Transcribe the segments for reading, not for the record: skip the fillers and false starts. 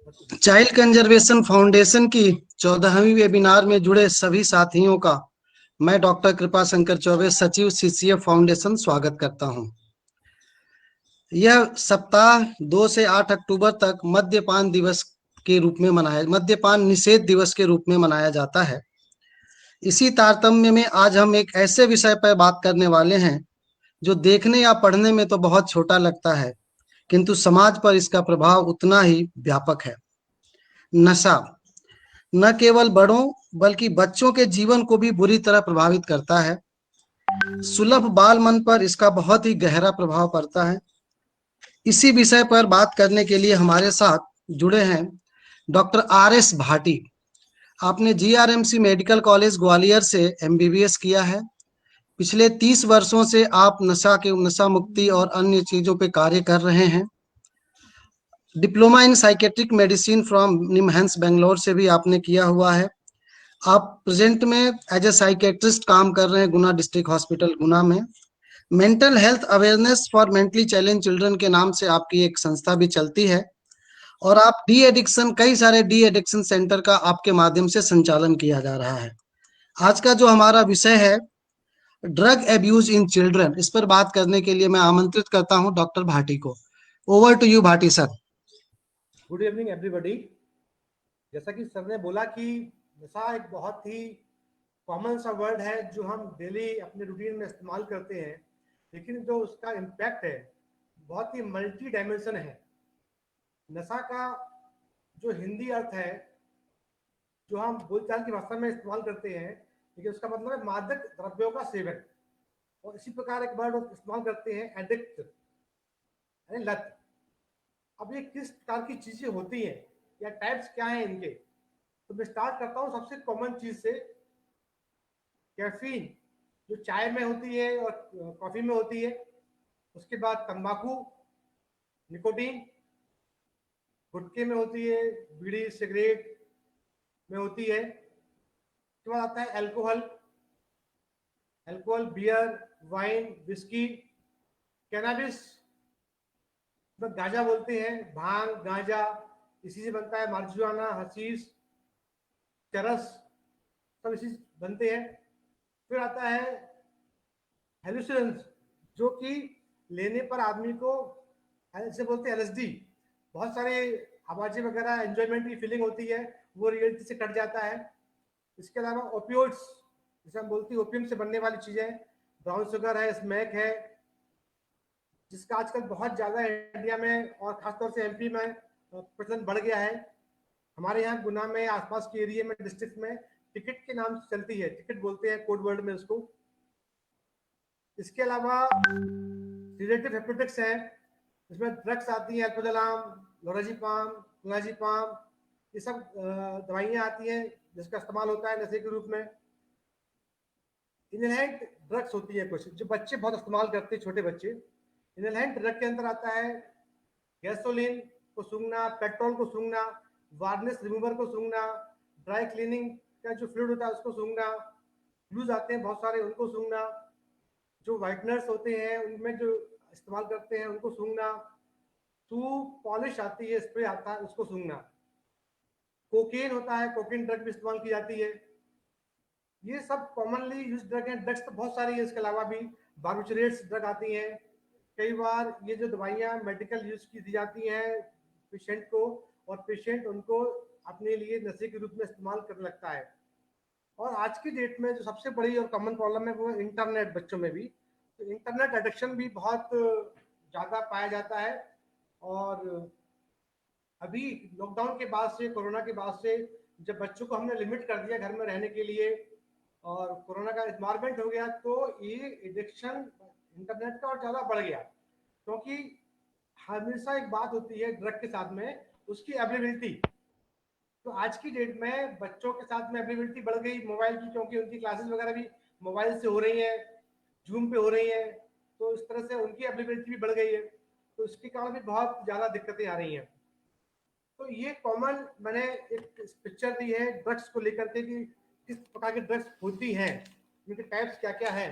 Child conservation foundation की 14वीं webinar में जुड़े सभी साथियों का मैं डॉक्टर कृपा शंकर चौबे, सचिव सीसीएफ फाउंडेशन, स्वागत करता हूं। यह सप्ताह 2 से 8 अक्टूबर तक मद्यपान निषेध दिवस के रूप में मनाया जाता है। इसी तारतम्य में आज हम एक ऐसे विषय पर बात करने वाले हैं जो देखने या पढ़ने में तो बहुत छोटा लगता है, किंतु समाज पर इसका प्रभाव उतना ही व्यापक है। नशा न केवल बड़ों बल्कि बच्चों के जीवन को भी बुरी तरह प्रभावित करता है। सुलभ बाल मन पर इसका बहुत ही गहरा प्रभाव पड़ता है। इसी विषय पर बात करने के लिए हमारे साथ जुड़े हैं डॉक्टर RS भाटी। आपने GRMC मेडिकल कॉलेज ग्वालियर से MBBS किया है। पिछले 30 वर्षों से आप नशा मुक्ति और अन्य चीजों पे कार्य कर रहे हैं। Diploma in psychiatric medicine from NIMHANS Bangalore से भी आपने किया हुआ है। आप प्रेजेंट में एज ए साइकेट्रिस्ट काम कर रहे हैं गुना डिस्ट्रिक्ट हॉस्पिटल गुना में। Mental health awareness for mentally challenge children के नाम से आपकी एक संस्था भी चलती है और आप कई सारे डी एडिक्शन सेंटर का आपके माध्यम से संचालन किया जा रहा है। आज का जो हमारा विषय है ड्रग एब्यूज इन चिल्ड्रन, इस पर बात करने के लिए मैं आमंत्रित करता हूं डॉक्टर भाटी को। Over to you Bhati sir. Good evening everybody. जैसा कि सर ने बोला कि नशा एक बहुत ही कॉमन सा वर्ड है जो हम डेली अपने रूटीन में इस्तेमाल करते हैं, लेकिन जो उसका इम्पैक्ट है बहुत ही मल्टी डायमेंशन है। नशा का जो हिंदी अर्थ है जो हम बोलचाल की भाषा में इस्तेमाल करते हैं, लेकिन उसका मतलब है मादक द्रव्यों का सेवन। और इसी प्रकार एक वर्ड इस्तेमाल करते हैं एडिक्ट, यानी लत। अब ये किस प्रकार की चीजें होती हैं या टाइप्स क्या हैं इनके, तो मैं स्टार्ट करता हूँ सबसे कॉमन चीज से। कैफीन जो चाय में होती है और कॉफी में होती है। उसके बाद तंबाकू, निकोटीन गुटखे में होती है, बीड़ी सिगरेट में होती है। उसके बाद आता है alcohol, beer, wine, whisky, cannabis, गांजा बोलते हैं, भांग, गांजा, इसी से बनता है। मार्जुआना, हशीश, चरस, सब इसी से बनते हैं। फिर आता है हेलुसिनेंस, जो कि लेने पर आदमी को जैसे बोलते हैं LSD, बहुत सारे आवाजें वगैरह, एंजॉयमेंट की फीलिंग होती है, वो रियलिटी से कट जाता है। इसके अलावा ओपियोइड्स, जैसे हम बोलते हैं ओपियम से बनने वाली चीजें, ब्राउन शुगर है, स्मैक है, जिसका आजकल बहुत ज्यादा इंडिया में और खासतौर से MP में प्रचलन बढ़ गया है। हमारे यहाँ गुना में आसपास के एरिया में, डिस्ट्रिक्ट में टिकट के नाम से चलती है, टिकट बोलते हैं कोड वर्ड में उसको। इसके अलावा रिलेटिव हेपेटिक्स है, इसमें ड्रग्स आती हैं, अल्फाजलाम, लोराजिपाम, क्लोराजिपाम, ये सब दवाइयाँ आती हैं जिसका इस्तेमाल होता है नशे के रूप में। इनहेलेंट ड्रग्स होती है कुछ जो बच्चे बहुत इस्तेमाल करते हैं, छोटे बच्चे। इनहेलेंट ड्रग के अंदर आता है गैसोलीन को सूंघना, पेट्रोल को सूंघना, वार्निश रिमूवर को सूंघना, ड्राई क्लीनिंग का जो फ्लूइड होता है उसको सूंघना, ग्लूज आते हैं बहुत सारे उनको सूंघना, जो वाइटनर्स होते हैं उनमें जो इस्तेमाल करते हैं उनको सूंघना, शू पॉलिश आती है, स्प्रे आता है उसको सूंघना। कोकेन होता है, कोकेन ड्रग भी इस्तेमाल की जाती है। ये सब कॉमनली यूज ड्रग हैं। ड्रग्स तो बहुत सारी है, इसके अलावा भी बार्बिचुरेट्स ड्रग आती हैं। कई बार ये जो दवाइयाँ मेडिकल यूज की दी जाती हैं पेशेंट को, और पेशेंट उनको अपने लिए नशे के रूप में इस्तेमाल करने लगता है। और आज की डेट में जो सबसे बड़ी और कॉमन प्रॉब्लम है वो इंटरनेट, बच्चों में भी। तो इंटरनेट एडिक्शन भी बहुत ज़्यादा पाया जाता है। और अभी लॉकडाउन के बाद से, कोरोना के बाद से, जब बच्चों को हमने लिमिट कर दिया घर में रहने के लिए और कोरोना का इन्वायरमेंट हो गया, तो ये एडिक्शन इंटरनेट का और ज़्यादा बढ़ गया। क्योंकि हमेशा एक बात होती है ड्रग के साथ में, उसकी अवेलेबिलिटी। तो आज की डेट में बच्चों के साथ में अवेलेबिलिटी बढ़ गई मोबाइल की, क्योंकि उनकी क्लासेस वगैरह भी मोबाइल से हो रही हैं, जूम पे हो रही हैं, तो इस तरह से उनकी अवेलेबिलिटी भी बढ़ गई है। तो इसके कारण भी बहुत ज़्यादा दिक्कतें आ रही हैं। तो ये कॉमन मैंने एक पिक्चर दी है ड्रग्स को लेकर के कि किस प्रकार की ड्रग्स होती हैं, इनके टाइप्स क्या क्या है।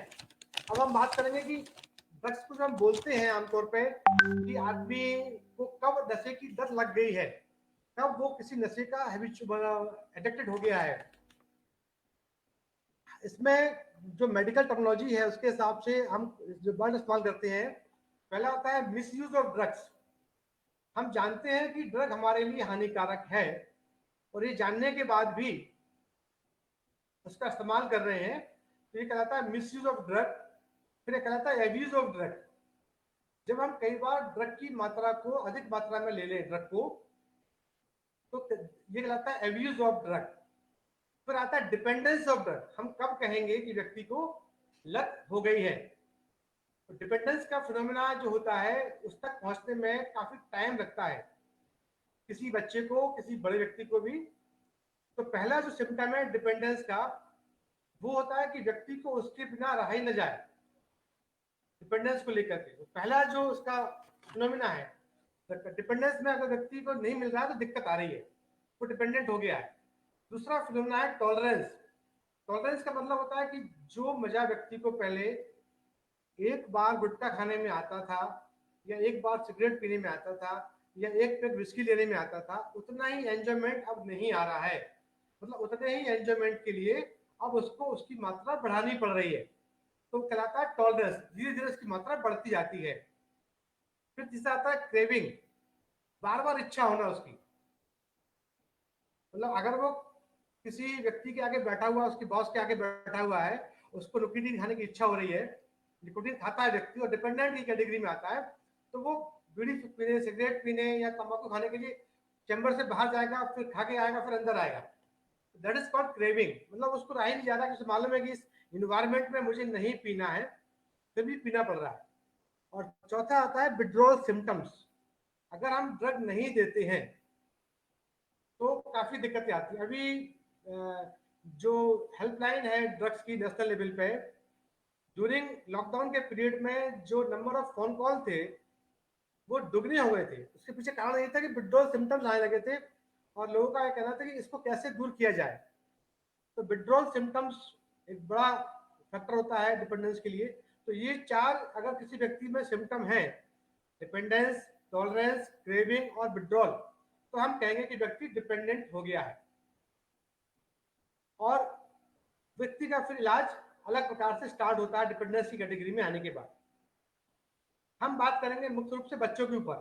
अब हम बात करेंगे कि ड्रग्स को हम बोलते हैं आमतौर पे कि आदमी को कब नशे की लत लग गई है। कब वो किसी नशे का एडिक्टेड हो गया है। इसमें जो मेडिकल टेक्नोलॉजी है उसके हिसाब से हम जो वर्ड इस्तेमाल करते हैं, पहला होता है मिस यूज ऑफ ड्रग्स। हम जानते हैं कि ड्रग हमारे लिए हानिकारक है और ये जानने के बाद भी उसका इस्तेमाल कर रहे हैं, तो ये कहलाता है मिस यूज ऑफ ड्रग। फिर ये कहलाता है एब्यूज ऑफ ड्रग। जब हम कई बार ड्रग की मात्रा को अधिक मात्रा में ले लें ड्रग को, तो ये कहलाता है एब्यूज ऑफ ड्रग। फिर आता है डिपेंडेंस ऑफ ड्रग। हम कब कहेंगे कि व्यक्ति को लत हो गई है। तो डिपेंडेंस का फिनोमेना जो होता है उस तक पहुंचने में काफी टाइम लगता है, किसी बच्चे को, किसी बड़े व्यक्ति को भी। तो पहला जो सिम्टम है डिपेंडेंस का, वो होता है कि व्यक्ति को उसके बिना रहा ही न जाए, डिपेंडेंस को लेकर के। तो पहला जो उसका फिनोमेना है डिपेंडेंस में, अगर व्यक्ति को नहीं मिल रहा है तो दिक्कत आ रही है, वो डिपेंडेंट हो गया है। दूसरा फिनोमेना है टॉलरेंस। टॉलरेंस का मतलब होता है कि जो मजा व्यक्ति को पहले एक बार गुटखा खाने में आता था, या एक बार सिगरेट पीने में आता था, या एक पेग विस्की लेने में आता था, उतना ही एंजॉयमेंट अब नहीं आ रहा है। मतलब उतने ही एंजॉयमेंट के लिए अब उसको उसकी मात्रा बढ़ानी पड़ रही है। तो कहलाता है टॉलरेंस। धीरे धीरे उसकी मात्रा बढ़ती जाती है। फिर तीसरा आता है क्रेविंग, बार बार इच्छा होना उसकी। मतलब अगर वो किसी व्यक्ति के आगे बैठा हुआ, उसकी बॉस के आगे बैठा हुआ है, उसको निकोटीन खाने की इच्छा हो रही है, निकोटीन खाता है व्यक्ति और डिपेंडेंट की कैटेगरी में आता है, तो वो बीड़ी पीने, सिगरेट पीने या तंबाकू खाने के लिए चैम्बर से बाहर जाएगा, फिर खा के आएगा, फिर अंदर आएगा। That is called craving. मतलब उसको रह ही नहीं जा रहा, कि मालूम है कि इस इन्वायरमेंट में मुझे नहीं पीना है, फिर भी पीना पड़ रहा है। और चौथा आता है विड्रॉल सिम्टम्स। अगर हम ड्रग नहीं देते हैं तो काफी दिक्कतें आती है। अभी जो हेल्पलाइन है ड्रग्स की नेशनल लेवल पे, ड्यूरिंग लॉकडाउन के पीरियड में जो नंबर ऑफ फोन कॉल थे वो दुगने हो गए थे। उसके पीछे कारण ये था कि विड्रॉल सिम्टम्स आने लगे थे और लोगों का कहना था कि इसको कैसे दूर किया जाए। तो विड्रॉल सिम्टम्स एक बड़ा फैक्टर होता है डिपेंडेंस के लिए। तो ये चार अगर किसी व्यक्ति में सिम्टम है, डिपेंडेंस, टॉलरेंस, क्रेविंग और विड्रॉल, तो हम कहेंगे कि व्यक्ति डिपेंडेंट हो गया है। और व्यक्ति का फिर इलाज अलग प्रकार से स्टार्ट होता है डिपेंडेंस की कैटेगरी में आने के बाद। हम बात करेंगे मुख्य रूप से बच्चों के ऊपर।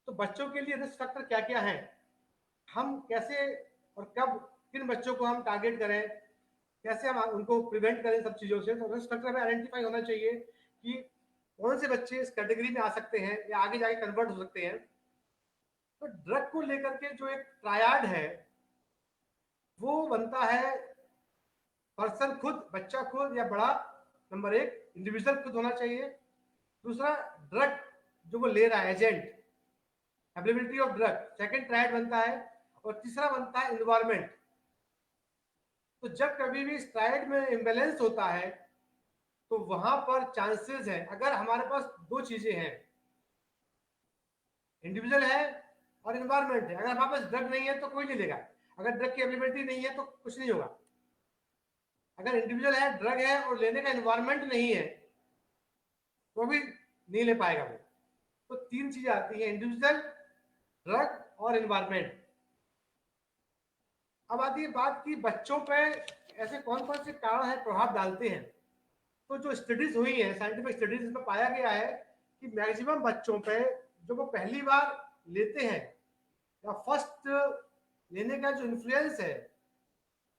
तो बच्चों के लिए रिस्क फैक्टर क्या क्या है, हम कैसे और कब किन बच्चों को हम टारगेट करें, कैसे हम उनको प्रिवेंट करें सब चीजों से। तो रिस्क फैक्टर में आइडेंटिफाई होना चाहिए कि कौन से बच्चे इस कैटेगरी में आ सकते हैं या आगे जाके कन्वर्ट हो सकते हैं। तो ड्रग को लेकर के जो एक ट्रायड है वो बनता है पर्सन खुद, बच्चा खुद या बड़ा, नंबर एक इंडिविजुअल खुद होना चाहिए। दूसरा ड्रग जो वो ले रहा है agent, availability of drug, second triad बनता है। और तीसरा बनता है एनवायरनमेंट। तो जब कभी भी इस ट्रायड में इम्बैलेंस होता है तो वहां पर चांसेस है, अगर हमारे पास दो चीजें हैं, इंडिविजुअल है और एनवायरनमेंट है, अगर हमारे पास ड्रग नहीं है तो कोई नहीं लेगा, अगर ड्रग की अवेलेबिलिटी नहीं है तो कुछ नहीं होगा। अगर इंडिविजुअल है, ड्रग है और लेने का एनवायरनमेंट नहीं है तो भी नहीं ले पाएगा वो। तो तीन चीजें आती है, इंडिविजुअल, ड्रग और एनवायरनमेंट। अब आती है बात की बच्चों पे ऐसे कौन कौन से कारण है प्रभाव डालते हैं। तो जो स्टडीज हुई है, साइंटिफिक स्टडीज में पाया गया है कि मैक्सिमम बच्चों पे जो वो पहली बार लेते हैं या फर्स्ट लेने का जो इन्फ्लुएंस है,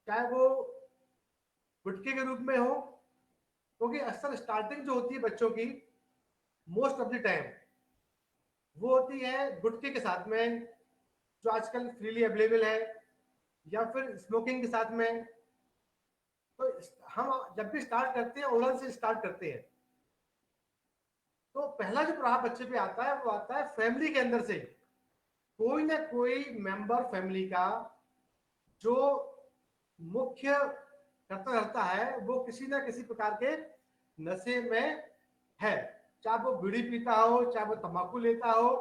चाहे वो गुटखे के रूप में हो, क्योंकि अक्सर स्टार्टिंग जो होती है बच्चों की मोस्ट ऑफ द टाइम वो होती है गुटखे के साथ में, जो आजकल फ्रीली अवेलेबल है, या फिर स्मोकिंग के साथ में। तो हम जब भी स्टार्ट करते हैं ओरल से स्टार्ट करते हैं। तो पहला जो प्रभाव बच्चे पे आता है वो आता है फैमिली के अंदर से। कोई ना कोई मेंबर फैमिली का जो मुख्य करता रहता है वो किसी ना किसी प्रकार के नशे में है, चाहे वो बीड़ी पीता हो, चाहे वो तंबाकू लेता हो,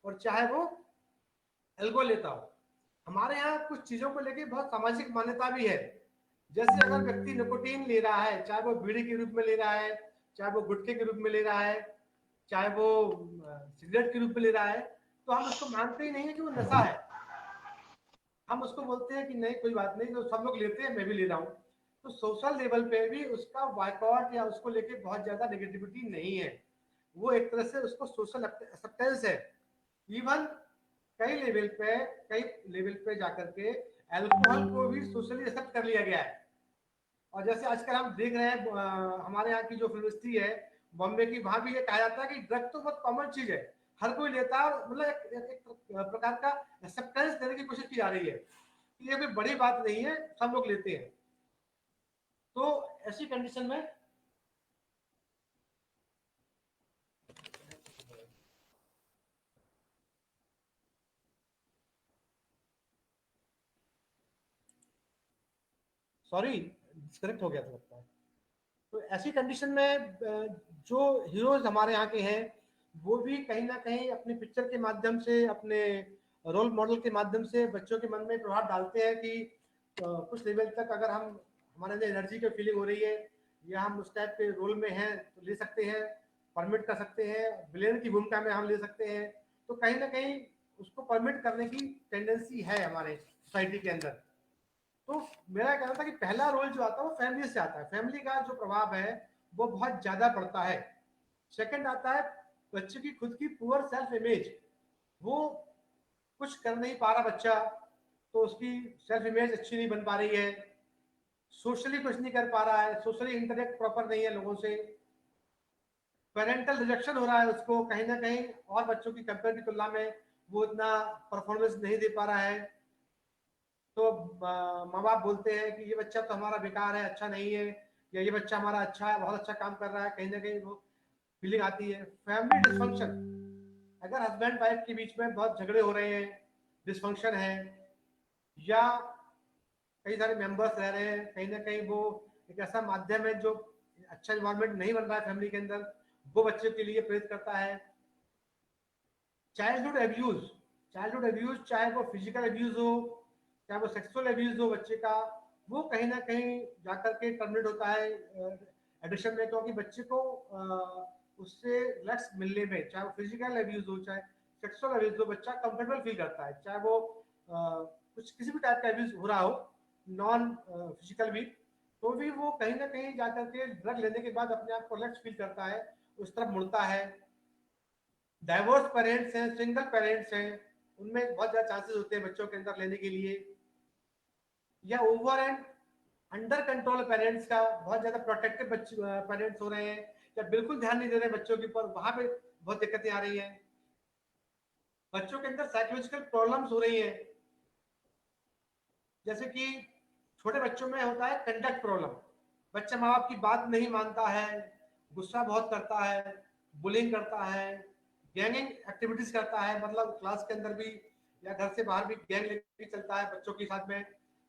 और चाहे वो एल्कोहल लेता हो। हमारे यहाँ कुछ चीजों को लेकर बहुत सामाजिक मान्यता भी है। जैसे अगर व्यक्ति निकोटीन ले रहा है, चाहे वो बीड़ी के रूप में ले रहा है, चाहे वो गुटखे के रूप में ले रहा है, चाहे वो सिगरेट के रूप में ले रहा है, तो हम उसको मानते ही नहीं है कि वो नशा है। हम उसको बोलते हैं कि नहीं कोई बात नहीं, तो सब लोग लेते हैं, मैं भी ले रहा हूँ। तो सोशल लेवल पे भी उसका बायकॉट या उसको लेके बहुत ज्यादा नेगेटिविटी नहीं है, वो एक तरह से उसको सोशल एक्सेप्टेंस है। इवन कई लेवल पे, कई लेवल पे जाकर के अल्कोहल को भी सोशली एक्सेप्ट कर लिया गया है। और जैसे आजकल हम देख रहे हैं हमारे यहाँ की जो फिल्म इंडस्ट्री है बॉम्बे की, वहां भी ये कहा जाता है कि ड्रग तो बहुत कॉमन चीज है, हर कोई लेता है, मतलब एक प्रकार का एक्सेप्टेंस देने की कोशिश की जा रही है कि ये कोई बड़ी बात नहीं है, सब लोग लेते हैं। तो ऐसी कंडीशन में सॉरी डिस्कनेक्ट हो गया था लगता है। तो ऐसी कंडीशन में जो हीरोज हमारे यहाँ के हैं वो भी कहीं ना कहीं अपनी पिक्चर के माध्यम से, अपने रोल मॉडल के माध्यम से बच्चों के मन में प्रभाव डालते हैं कि कुछ लेवल तक अगर हम, हमारे अंदर एनर्जी की फीलिंग हो रही है या हम उस टाइप के रोल में हैं तो ले सकते हैं, परमिट कर सकते हैं, विलेन की भूमिका में हम ले सकते हैं। तो कहीं ना कहीं उसको परमिट करने की टेंडेंसी है हमारे सोसाइटी के अंदर। तो मेरा कहना था कि पहला रोल जो आता है वो फैमिली से आता है, फैमिली का जो प्रभाव है वो बहुत ज्यादा पड़ता है। सेकंड आता है बच्चे की खुद की पुअर सेल्फ इमेज, वो कुछ कर नहीं पा रहा बच्चा, तो उसकी सेल्फ इमेज अच्छी नहीं बन पा रही है, सोशली कुछ नहीं कर पा रहा है, सोशली इंटरेक्ट प्रॉपर नहीं है लोगों से, पेरेंटल रिजेक्शन हो रहा है उसको कहीं ना कहीं, और बच्चों की कंपेयर की तुलना में वो इतना परफॉर्मेंस नहीं दे पा रहा है। तो माँ बाप बोलते हैं कि ये बच्चा तो हमारा बेकार है, अच्छा नहीं है, या ये बच्चा हमारा अच्छा है, बहुत अच्छा काम कर रहा है, कहीं ना कहीं वो फीलिंग आती है। फैमिली डिस्फंक्शन, अगर हस्बैंड वाइफ के बीच में बहुत झगड़े हो रहे हैं, डिस्फंक्शन है, या कई सारे मेंबर्स रह रहे हैं, कहीं ना कहीं वो एक ऐसा माध्यम है जो अच्छा इन्वायरमेंट नहीं बन रहा है फैमिली के अंदर, वो बच्चे के लिए प्रेरित करता है। चाइल्डहुड एब्यूज, चाइल्डहुड एब्यूज चाहे वो फिजिकल एब्यूज हो, चाहे वो सेक्सुअल एब्यूज हो बच्चे का, वो कहीं ना कहीं जाकर के टर्मिनेट होता है एडिक्शन में, क्योंकि बच्चे को उससे रिलैक्स मिलने में, चाहे वो फिजिकल एब्यूज हो चाहे सेक्सुअल एब्यूज हो, बच्चा कंफर्टेबल फील करता है, चाहे वो कुछ किसी भी टाइप का एब्यूज हो रहा हो, नॉन फिजिकल भी, तो भी वो कहीं ना कहीं जाकर के ड्रग लेने के बाद अपने आप को रिलैक्स फील करता है, उस तरफ मुड़ता है। डाइवोर्स पेरेंट्स हैं, सिंगल पेरेंट्स हैं, उनमें बहुत ज्यादा चांसेस होते हैं बच्चों के अंदर लेने के लिए। या over and under control parents का, बहुत ज्यादा प्रोटेक्टिव बच्चे पेरेंट्स हो रहे हैं, या बिल्कुल ध्यान नहीं दे रहे बच्चों के ऊपर, वहां पे बहुत दिक्कतें आ रही हैं। बच्चों के अंदर साइकोलॉजिकल प्रॉब्लम्स हो रही है, जैसे कि छोटे बच्चों में होता है कंडक्ट प्रॉब्लम, बच्चा माँ बाप की बात नहीं मानता है, गुस्सा बहुत करता है, बुलिंग करता है, गैंगिंग एक्टिविटीज करता है, मतलब क्लास के अंदर भी या घर से बाहर भी गैंग लेके चलता है बच्चों के साथ में।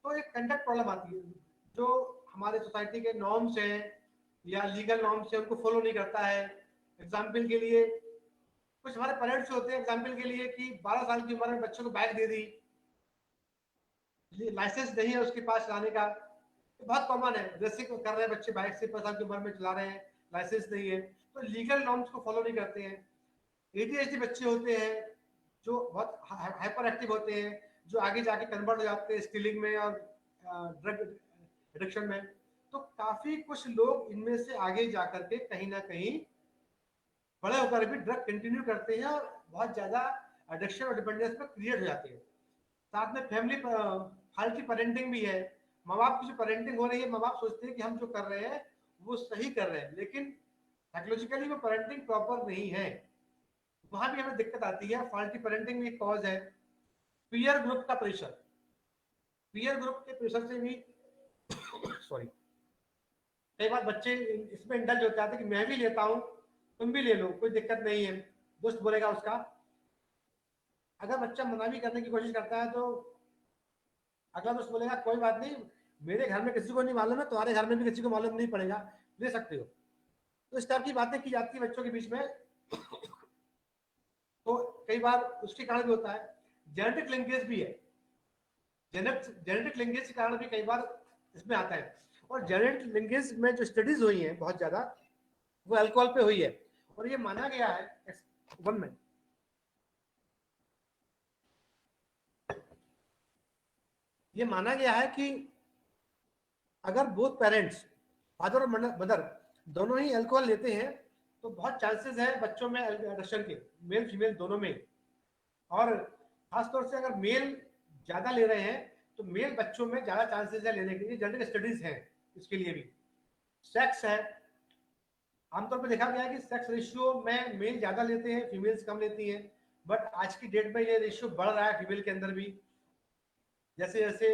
तो एक कंडक्ट प्रॉब्लम आती है, जो हमारे सोसाइटी के नॉर्म्स हैं या लीगल नॉर्म्स हैं उनको फॉलो नहीं करता है। एग्जाम्पल के लिए कुछ हमारे पेरेंट्स होते हैं, एग्जाम्पल के लिए कि 12 साल की उम्र में बच्चों को बाइक दे दी, लाइसेंस नहीं है उसके पास चलाने का, तो बहुत कॉमन है, रेसिंग कर रहे हैं बच्चे बाइक से 5 साल की उम्र में चला रहे हैं, लाइसेंस नहीं है, तो लीगल नॉर्म्स को फॉलो नहीं करते हैं। एडीएचडी बच्चे होते हैं जो बहुत हाइपर एक्टिव होते हैं, जो आगे जाके कन्वर्ट हो जाते हैं स्टीलिंग में और ड्रग एडिक्शन में। तो काफी कुछ लोग इनमें से आगे जाकर के कहीं ना कहीं बड़े होकर भी ड्रग कंटिन्यू करते हैं और बहुत ज्यादा एडिक्शन और डिपेंडेंस पर क्रिएट हो जाते हैं। साथ में फैमिली फाल्टी पेरेंटिंग भी है, माँ बाप की जो पेरेंटिंग हो रही है, माँ बाप सोचते हैं कि हम जो कर रहे हैं वो सही कर रहे हैं, लेकिन साइकोलॉजिकली वो पेरेंटिंग प्रॉपर नहीं है, वहां भी हमें दिक्कत आती है। फाल्टी पेरेंटिंग में एक कॉज है पीयर ग्रुप का प्रेशर, पीयर ग्रुप के प्रेशर से भी सॉरी, कई बार बच्चे इसमें इंडल्ज हो जाते हैं कि मैं भी लेता हूँ, तुम भी ले लो, कोई दिक्कत नहीं है, दोस्त बोलेगा उसका। अगर बच्चा मना भी करने की कोशिश करता है तो अगला दोस्त बोलेगा कोई बात नहीं, मेरे घर में किसी को नहीं मालूम है, तुम्हारे घर में भी किसी को मालूम नहीं पड़ेगा, ले सकते हो। तो इस टाइप की बातें की जाती है बच्चों के बीच में। तो कई बार उसके कारण भी होता है, जेनेटिक लिंकेज भी है, जेनेटिक लिंकेज के कारण भी कई बार इसमें आता है। और जेनेटिक लिंकेज में जो स्टडीज हुई हैं बहुत ज्यादा, वो अल्कोहल पे हुई है, और ये माना गया है, 1 मिनट, ये माना गया है कि अगर बोथ पेरेंट्स, फादर और मदर, दोनों ही अल्कोहल लेते हैं तो बहुत चांसेस है बच्चों में एडिक्शन के, मेल फीमेल दोनों में। और खासतौर से अगर मेल ज्यादा ले रहे हैं तो मेल बच्चों में ज्यादा चांसेस है लेने के लिए, जनरल स्टडीज हैं इसके लिए भी। सेक्स है, आमतौर पर देखा गया है कि सेक्स रेशियो में मेल ज्यादा लेते हैं, फीमेल्स कम लेती हैं। बट आज की डेट में ये रेशियो बढ़ रहा है फीमेल के अंदर भी। जैसे जैसे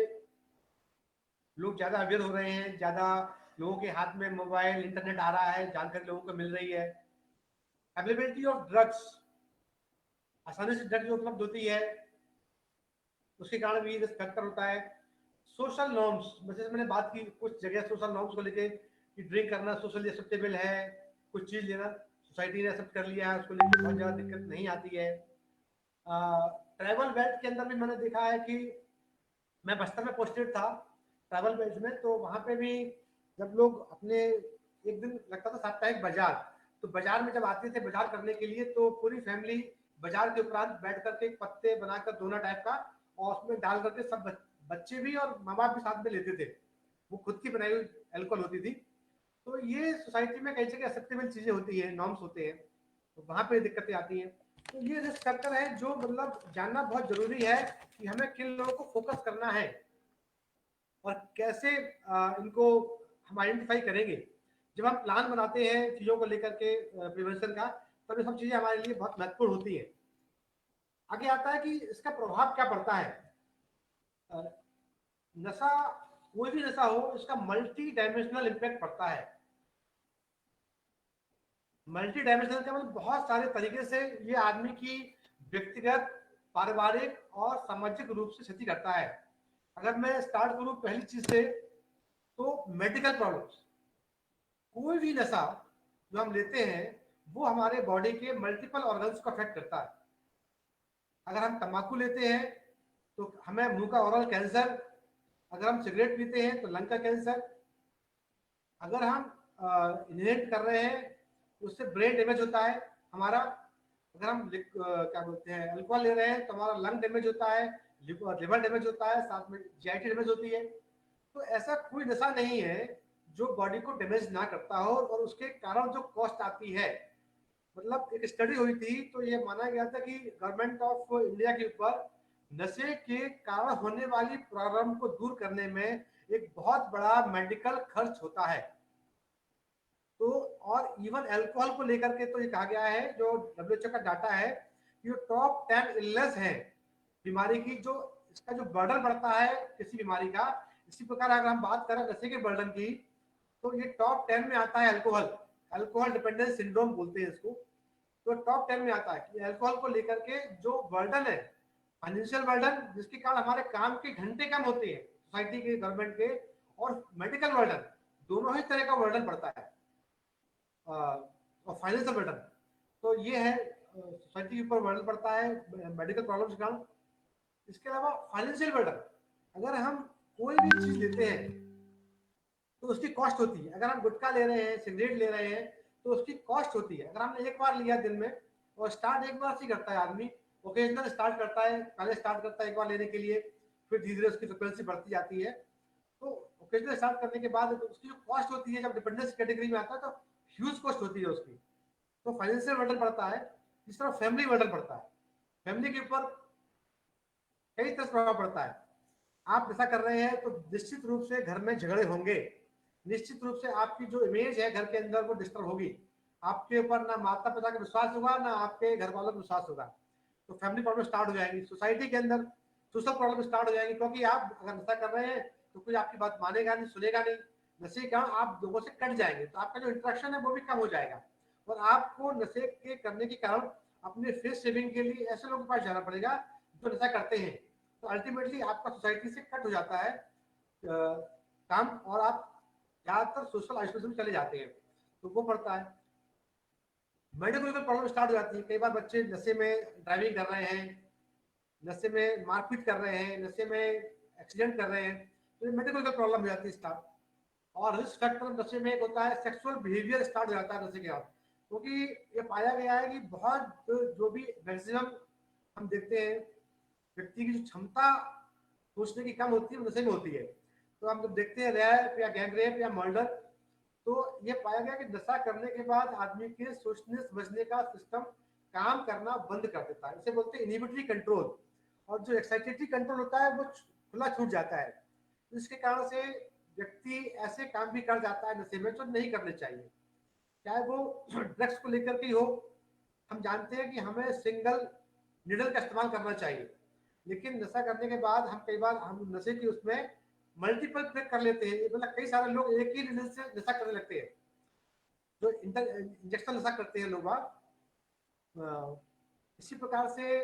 लोग ज्यादा अवेयर हो रहे हैं, ज्यादा लोगों के हाथ में मोबाइल इंटरनेट आ रहा है, जानकारी लोगों को मिल रही है, अवेलेबिलिटी ऑफ ड्रग्स, आसानी से ड्रग्स उपलब्ध होती है, उसके कारण भी रिस्क फैक्टर होता है। सोशल नॉर्म्स, जैसे मैंने बात की कुछ जगह सोशल नॉर्म्स को लेके कि ड्रिंक करना सोशली एक्सेप्टेबल है, कुछ चीज लेना सोसाइटी ने एक्सेप्ट कर लिया है, उसको लेकर बहुत ज्यादा दिक्कत नहीं आती है। ट्रैवल बेल्ट के अंदर भी मैंने देखा है कि मैं बस्तर में पोस्टेड था ट्रैवल बेल्ट में, तो वहां पे भी जब लोग अपने, एक दिन लगता था साप्ताहिक बाजार, तो बाजार में जब आते थे बाजार करने के लिए तो पूरी फैमिली बाजार के उपरांत बैठ करके एक पत्ते बनाकर दोना टाइप का, और उसमें डाल करके सब बच्चे भी और माँ बाप भी साथ में लेते थे। वो खुद की बनाई हुई एल्कोहल होती थी। तो ये सोसाइटी में कई जगह एक्सेप्टेबल चीजें होती है, नॉर्म्स होते हैं, तो वहां पे दिक्कतें आती हैं। तो ये रिस्क फैक्टर है जो मतलब जानना बहुत जरूरी है कि हमें किन लोगों को फोकस करना है और कैसे इनको हम आइडेंटिफाई करेंगे। जब हम प्लान बनाते हैं चीजों को लेकर के प्रिवेंशन का, तब ये सब चीजें हमारे लिए बहुत महत्वपूर्ण होती है। आगे आता है कि इसका प्रभाव क्या पड़ता है। नशा, कोई भी नशा हो, इसका मल्टी डायमेंशनल इम्पैक्ट पड़ता है। मल्टी डायमेंशनल का मतलब बहुत सारे तरीके से ये आदमी की व्यक्तिगत, पारिवारिक और सामाजिक रूप से क्षति करता है। अगर मैं स्टार्ट करूं पहली चीज से, तो मेडिकल प्रॉब्लम्स। कोई भी नशा जो हम लेते हैं वो हमारे बॉडी के मल्टीपल ऑर्गन्स को अफेक्ट करता है। अगर हम तंबाकू लेते हैं तो हमें मुंह का ओरल कैंसर, अगर हम सिगरेट पीते हैं तो लंग का कैंसर, अगर हम इनहेल कर रहे हैं उससे ब्रेन डैमेज होता है हमारा, अगर हम क्या बोलते हैं अल्कोहल ले रहे हैं तो हमारा लंग डैमेज होता है, लिवर डैमेज होता है, साथ में जीआईटी डैमेज होती है। तो ऐसा कोई नशा नहीं है जो बॉडी को डैमेज ना करता हो और उसके कारण जो कॉस्ट आती है। मतलब एक स्टडी हुई थी तो ये माना गया था कि गवर्नमेंट ऑफ इंडिया के ऊपर नशे के कारण होने वाली प्रॉब्लम को दूर करने में एक बहुत बड़ा मेडिकल खर्च होता है। तो और इवन अल्कोहल को लेकर के तो ये कहा गया है, जो डब्ल्यूएचओ का डाटा है, कि टॉप 10 इलनेस है बीमारी की, जो इसका जो बर्डन बढ़ता है किसी बीमारी का। इसी प्रकार अगर हम बात करें नशे के बर्डन की, तो ये टॉप 10 में आता है अल्कोहल। अल्कोहल डिपेंडेंस सिंड्रोम बोलते हैं इसको। तो टॉप 10 में आता है कि अल्कोहल को लेकर के जो बर्डन है, फाइनेंशियल बर्डन जिसके कारण हमारे काम के घंटे कम होते हैं सोसाइटी के, गवर्नमेंट के, और मेडिकल बर्डन, दोनों ही तरह का बर्डन पड़ता है, और फाइनेंशियल बर्डन। तो ये है सोसाइटी के ऊपर बर्डन पड़ता है मेडिकल प्रॉब्लम्स के कारण। इसके अलावा फाइनेंशियल बर्डन, अगर हम कोई भी चीज लेते हैं तो उसकी कॉस्ट होती है। अगर हम गुटखा ले रहे हैं, सिगरेट ले रहे हैं, तो उसकी कॉस्ट होती है। अगर हमने एक बार लिया दिन में, और स्टार्ट एक बार से करता है आदमी, ओकेजनल स्टार्ट करता है, पहले स्टार्ट करता है एक बार लेने के लिए, फिर धीरे धीरे उसकी फ्रिक्वेंसी बढ़ती जाती है। तो ओकेजनल स्टार्ट करने के बाद उसकी जो कॉस्ट होती है, जब डिपेंडेंस कैटेगरी में आता है तो ह्यूज कॉस्ट होती है उसकी। तो फाइनेंशियल बर्डन पड़ता है। इस तरह फैमिली बर्डन पड़ता है, फैमिली के ऊपर कई तरह से प्रभाव पड़ता है। आप ऐसा कर रहे हैं तो निश्चित रूप से घर में झगड़े होंगे, निश्चित रूप से आपकी जो इमेज है घर के अंदर वो डिस्टर्ब होगी। आपके ऊपर ना माता पिता का विश्वास होगा, ना आपके घर वालों का विश्वास होगा। तो फैमिली प्रॉब्लम स्टार्ट हो जाएंगी, सोसाइटी के अंदर सोशल प्रॉब्लम स्टार्ट हो जाएंगी, क्योंकि आप अगर नशा कर रहे हैं तो कोई आपकी बात मानेगा नहीं, सुनेगा नहीं। नशे के कारण आप लोगों से कट जाएंगे, तो आपका जो इंटरेक्शन है वो भी कम हो जाएगा। और आपको नशे के करने के कारण अपने फेस सेविंग के लिए ऐसे लोगों के पास जाना पड़ेगा जो नशा करते हैं। तो अल्टीमेटली आपका सोसाइटी से कट हो जाता है काम, और आप ज्यादातर सोशल आइसोलेशन में चले जाते हैं, तो वो पड़ता है। मेडिकल प्रॉब्लम स्टार्ट हो जाती है। कई बार बच्चे नशे में ड्राइविंग कर रहे हैं, नशे में मारपीट कर रहे हैं, नशे में एक्सीडेंट कर रहे हैं, तो ये मेडिकल प्रॉब्लम हो जाती है स्टार्ट। और रिस्क फैक्टर नशे में एक होता है सेक्सुअल बिहेवियर स्टार्ट हो जाता है नशे के बाद, क्योंकि ये पाया गया है कि बहुत जो भी मैक्सिमम हम देखते हैं व्यक्ति की जो क्षमता सोचने की कम होती है, नशे में होती है। तो हम जब देखते हैं रैप या गैंग रेप या मर्डर, तो ये पाया गया कि नशा करने के बाद आदमी के सोचने समझने का सिस्टम काम करना बंद कर देता है। इसे बोलते हैं इनहिबिटरी कंट्रोल। और जो एक्साइटेटरी कंट्रोल होता है वो खुला छूट जाता है। इसके कारण से व्यक्ति ऐसे काम भी कर जाता है नशे में जो नहीं करने चाहिए, चाहे वो ड्रग्स को लेकर के ही हो। हम जानते हैं कि हमें सिंगल निडल का इस्तेमाल करना चाहिए, लेकिन नशा करने के बाद हम कई बार हम नशे की उसमें मल्टीपल प्रेक कर लेते हैं। मतलब कई सारे लोग एक ही निडल से नशा करने लगते हैं, जो इंजेक्शन नशा करते हैं लोग इसी प्रकार से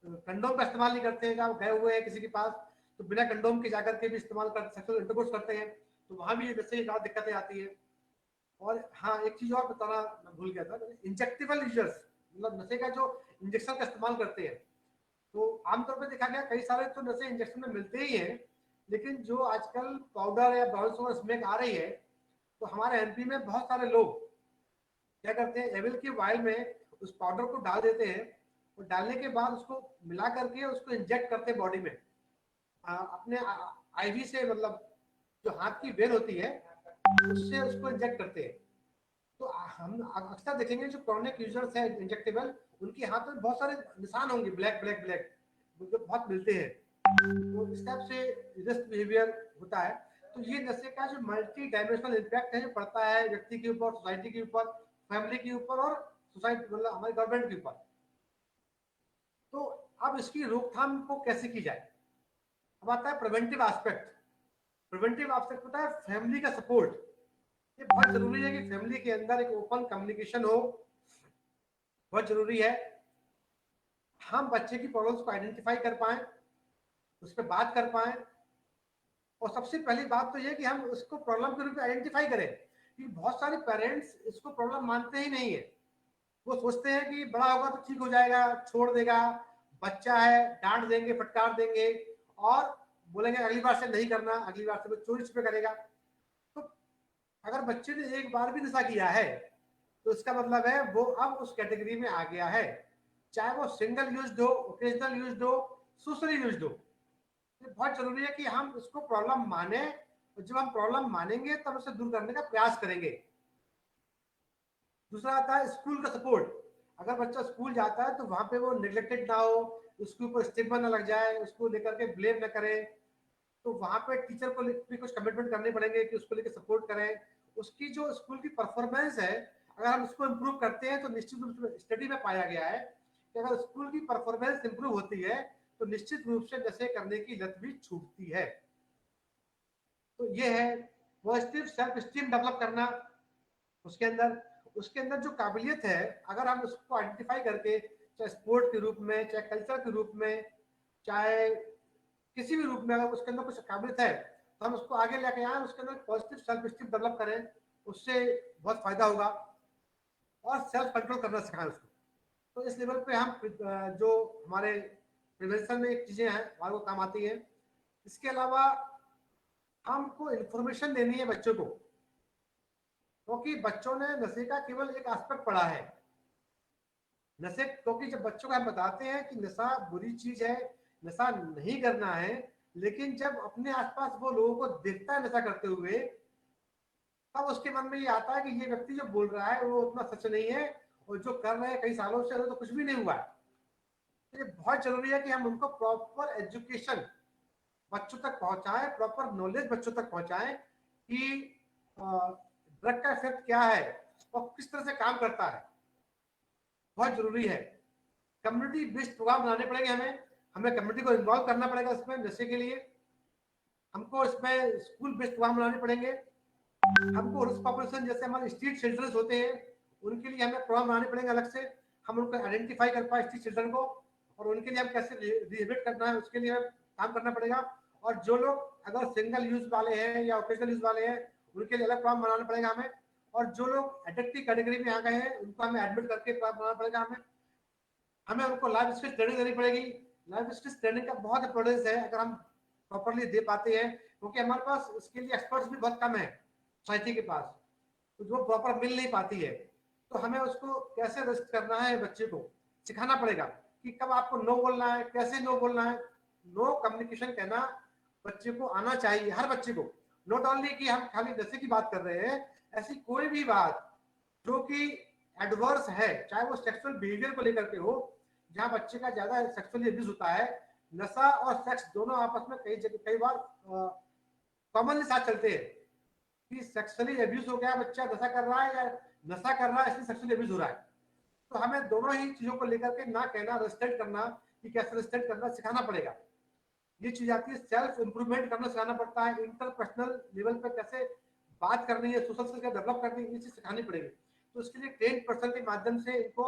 कंडोम का इस्तेमाल नहीं करते हैं। जब गए हुए हैं किसी के पास तो बिना कंडोम के जाकर के भी इस्तेमाल कर सेक्सुअल इंटरकोर्स करते हैं, तो वहां भी वैसे ही दिक्कतें आती है। और हाँ, एक चीज और बताना मैं भूल गया था, इंजेक्टेबल यूजर्स, मतलब नशे का जो इंजेक्शन का इस्तेमाल करते हैं, तो आमतौर पर देखा गया कई सारे तो नशे इंजेक्शन में मिलते ही हैं, लेकिन जो आजकल पाउडर या ब्राउन शुगर स्मेक आ रही है, तो हमारे एमपी में बहुत सारे लोग क्या करते हैं, एविल की वायल में उस पाउडर को डाल देते हैं, और डालने के बाद उसको मिला करके उसको इंजेक्ट करते हैं बॉडी में, अपने आईवी से, मतलब जो हाथ की वेन होती है उससे उसको इंजेक्ट करते हैं। तो हम अक्सर देखेंगे जो क्रॉनिक यूजर्स हैं इंजेक्टेबल, उनके हाथ में बहुत सारे निशान होंगे, ब्लैक ब्लैक ब्लैक, जो बहुत मिलते हैं। तो इस टाइप से रिस्क बिहेवियर होता है। तो ये नशे का जो मल्टी डायमेंशनल इम्पैक्ट है जो पड़ता है व्यक्ति के ऊपर, सोसाइटी के ऊपर, फैमिली के ऊपर और सोसाइटी मतलब हमारी गवर्नमेंट के ऊपर। तो अब इसकी रोकथाम को कैसे की जाए? अब आता है प्रिवेंटिव एस्पेक्ट। प्रिवेंटिव एस्पेक्ट होता है फैमिली का सपोर्ट। ये बहुत जरूरी है कि फैमिली के अंदर एक ओपन कम्युनिकेशन हो, बहुत जरूरी है। हम बच्चे की प्रॉब्लम्स को आइडेंटिफाई कर पाए, उस पर बात कर पाए, और सबसे पहली बात तो ये कि हम उसको प्रॉब्लम के रूप में आइडेंटिफाई करें, कि बहुत सारे पेरेंट्स इसको प्रॉब्लम मानते ही नहीं है। वो सोचते हैं कि बड़ा होगा तो ठीक हो जाएगा, छोड़ देगा, बच्चा है, डांट देंगे, फटकार देंगे, और बोलेंगे अगली बार से नहीं करना, अगली बार से वो चोरी छुपे करेगा। तो अगर बच्चे ने एक बार भी नशा किया है तो इसका मतलब है वो अब उस कैटेगरी में आ गया है, चाहे वो सिंगल यूज हो, ओकेजनल यूज हो, सोशली यूज हो। ये बहुत जरूरी है कि हम इसको प्रॉब्लम माने, और जब हम प्रॉब्लम मानेंगे तब उसे दूर करने का प्रयास करेंगे। दूसरा आता है स्कूल का सपोर्ट। अगर बच्चा स्कूल जाता है तो वहां पे वो निगलेक्टेड ना हो, उसके ऊपर स्टिग्मा ना लग जाए, उसको लेकर के ब्लेम ना करे, तो वहां पे टीचर को भी कुछ कमिटमेंट करने पड़ेंगे कि उसको लेकर सपोर्ट करें। उसकी जो स्कूल की परफॉर्मेंस है, अगर हम उसको इम्प्रूव करते हैं तो निश्चित रूप से स्टडी में पाया गया है कि अगर स्कूल की परफॉर्मेंस इंप्रूव होती है तो निश्चित रूप से नशे करने की लत भी छूटती है। तो ये है पॉजिटिव सेल्फ स्टीम डेवलप करना उसके अंदर। उसके अंदर जो काबिलियत है, अगर हम उसको आइडेंटिफाई करके, चाहे स्पोर्ट के रूप में, चाहे कल्चर के रूप में, चाहे किसी भी रूप में, अगर उसके अंदर कुछ काबिलियत है तो हम उसको आगे लेके आए, उसके अंदर पॉजिटिव सेल्फ स्टीम डेवलप करें, उससे बहुत फायदा होगा। और सेल्फ कंट्रोल करना सिखाएं उसको। तो इस लेवल पे हम जो हमारे प्रिवेंशन में चीजें हैं हमारे को काम आती है। इसके अलावा हमको इन्फॉर्मेशन देनी है बच्चों को, क्योंकि बच्चों ने नशे का केवल एक एस्पेक्ट पढ़ा है। नशे, क्योंकि जब बच्चों को हम बताते हैं कि नशा बुरी चीज है, नशा नहीं करना है, लेकिन जब अपने आसपास वो लोगों को देखता है नशा करते हुए, तब उसके मन में ये आता है कि ये व्यक्ति जो बोल रहा है वो उतना सच नहीं है, और जो कर रहे हैं कई सालों से तो कुछ भी नहीं हुआ है। ये बहुत जरूरी है कि हम उनको प्रॉपर एजुकेशन बच्चों तक पहुंचाएं, प्रॉपर नॉलेज बच्चों तक पहुंचाएं कि ड्रग का इफेक्ट क्या है और किस तरह से काम करता है। बहुत जरूरी है। कम्युनिटी बेस्ड प्रोग्राम बनाने पड़ेंगे हमें, हमें कम्युनिटी को इन्वॉल्व करना पड़ेगा इसमें नशे के लिए। हमको इसमें स्कूल बेस्ड प्रोग्राम बनाने पड़ेंगे। हमको रिस्क पॉपुलेशन जैसे हमारे स्ट्रीट चिल्ड्रंस होते हैं, उनके लिए हमें प्रोग्राम बनाने पड़ेंगे अलग से। हम उनको आइडेंटिफाई कर पाए स्ट्रीट चिल्ड्रन को, और उनके लिए हम कैसे रिहेबिलिट करना है उसके लिए हमें काम करना पड़ेगा। और जो लोग अगर सिंगल यूज वाले हैं या ओकेजनल यूज वाले हैं, उनके लिए अलग प्रोग्राम बनाना पड़ेगा हमें। और जो लोग एडिक्टिव कैटेगरी में आ गए हैं उनको हमें एडमिट करके प्रोग्राम बनाना पड़ेगा हमें। हमें उनको लाइफ स्किल ट्रेनिंग देनी पड़ेगी। लाइफ स्किल ट्रेनिंग का बहुत इंपॉर्टेंस है अगर हम प्रॉपरली दे पाते हैं, क्योंकि हमारे पास इसके लिए एक्सपर्ट्स भी बहुत कम है सोसाइटी के पास, तो जो प्रॉपर मिल नहीं पाती है। तो हमें उसको कैसे रेस्ट करना है बच्चे को सिखाना पड़ेगा कि कब आपको नो बोलना है, कैसे नो बोलना है। नो कम्युनिकेशन कहना बच्चे को आना चाहिए, हर बच्चे को। नॉट ओनली कि हम खाली नशे की बात कर रहे हैं, ऐसी कोई भी बात जो कि एडवर्स है, चाहे वो सेक्सुअल बिहेवियर को लेकर के हो, जहां बच्चे का ज्यादा सेक्सुअली अब्यूज होता है। नशा और सेक्स दोनों आपस में कई बार कॉमनली साथ चलते हैं कि सेक्सुअली अब्यूज हो गया, बच्चा नशा कर रहा है, या नशा कर रहा है इसलिए सेक्सुअली अब्यूज हो रहा है। तो हमें दोनों ही चीजों को लेकर के ना कहना, रेस्ट्रिक्ट करना कि कैसे रेस्ट्रिक्ट करना सिखाना पड़ेगा। ये चीज आती है, सेल्फ इंप्रूवमेंट करना सिखाना पड़ता है, इंटरपर्सनल लेवल पर कैसे बात करनी है, सोशल स्किल डेवलप करनी है, ये चीज सिखानी पड़ेगी। तो इसके लिए ट्रेन पर्सन के माध्यम से इनको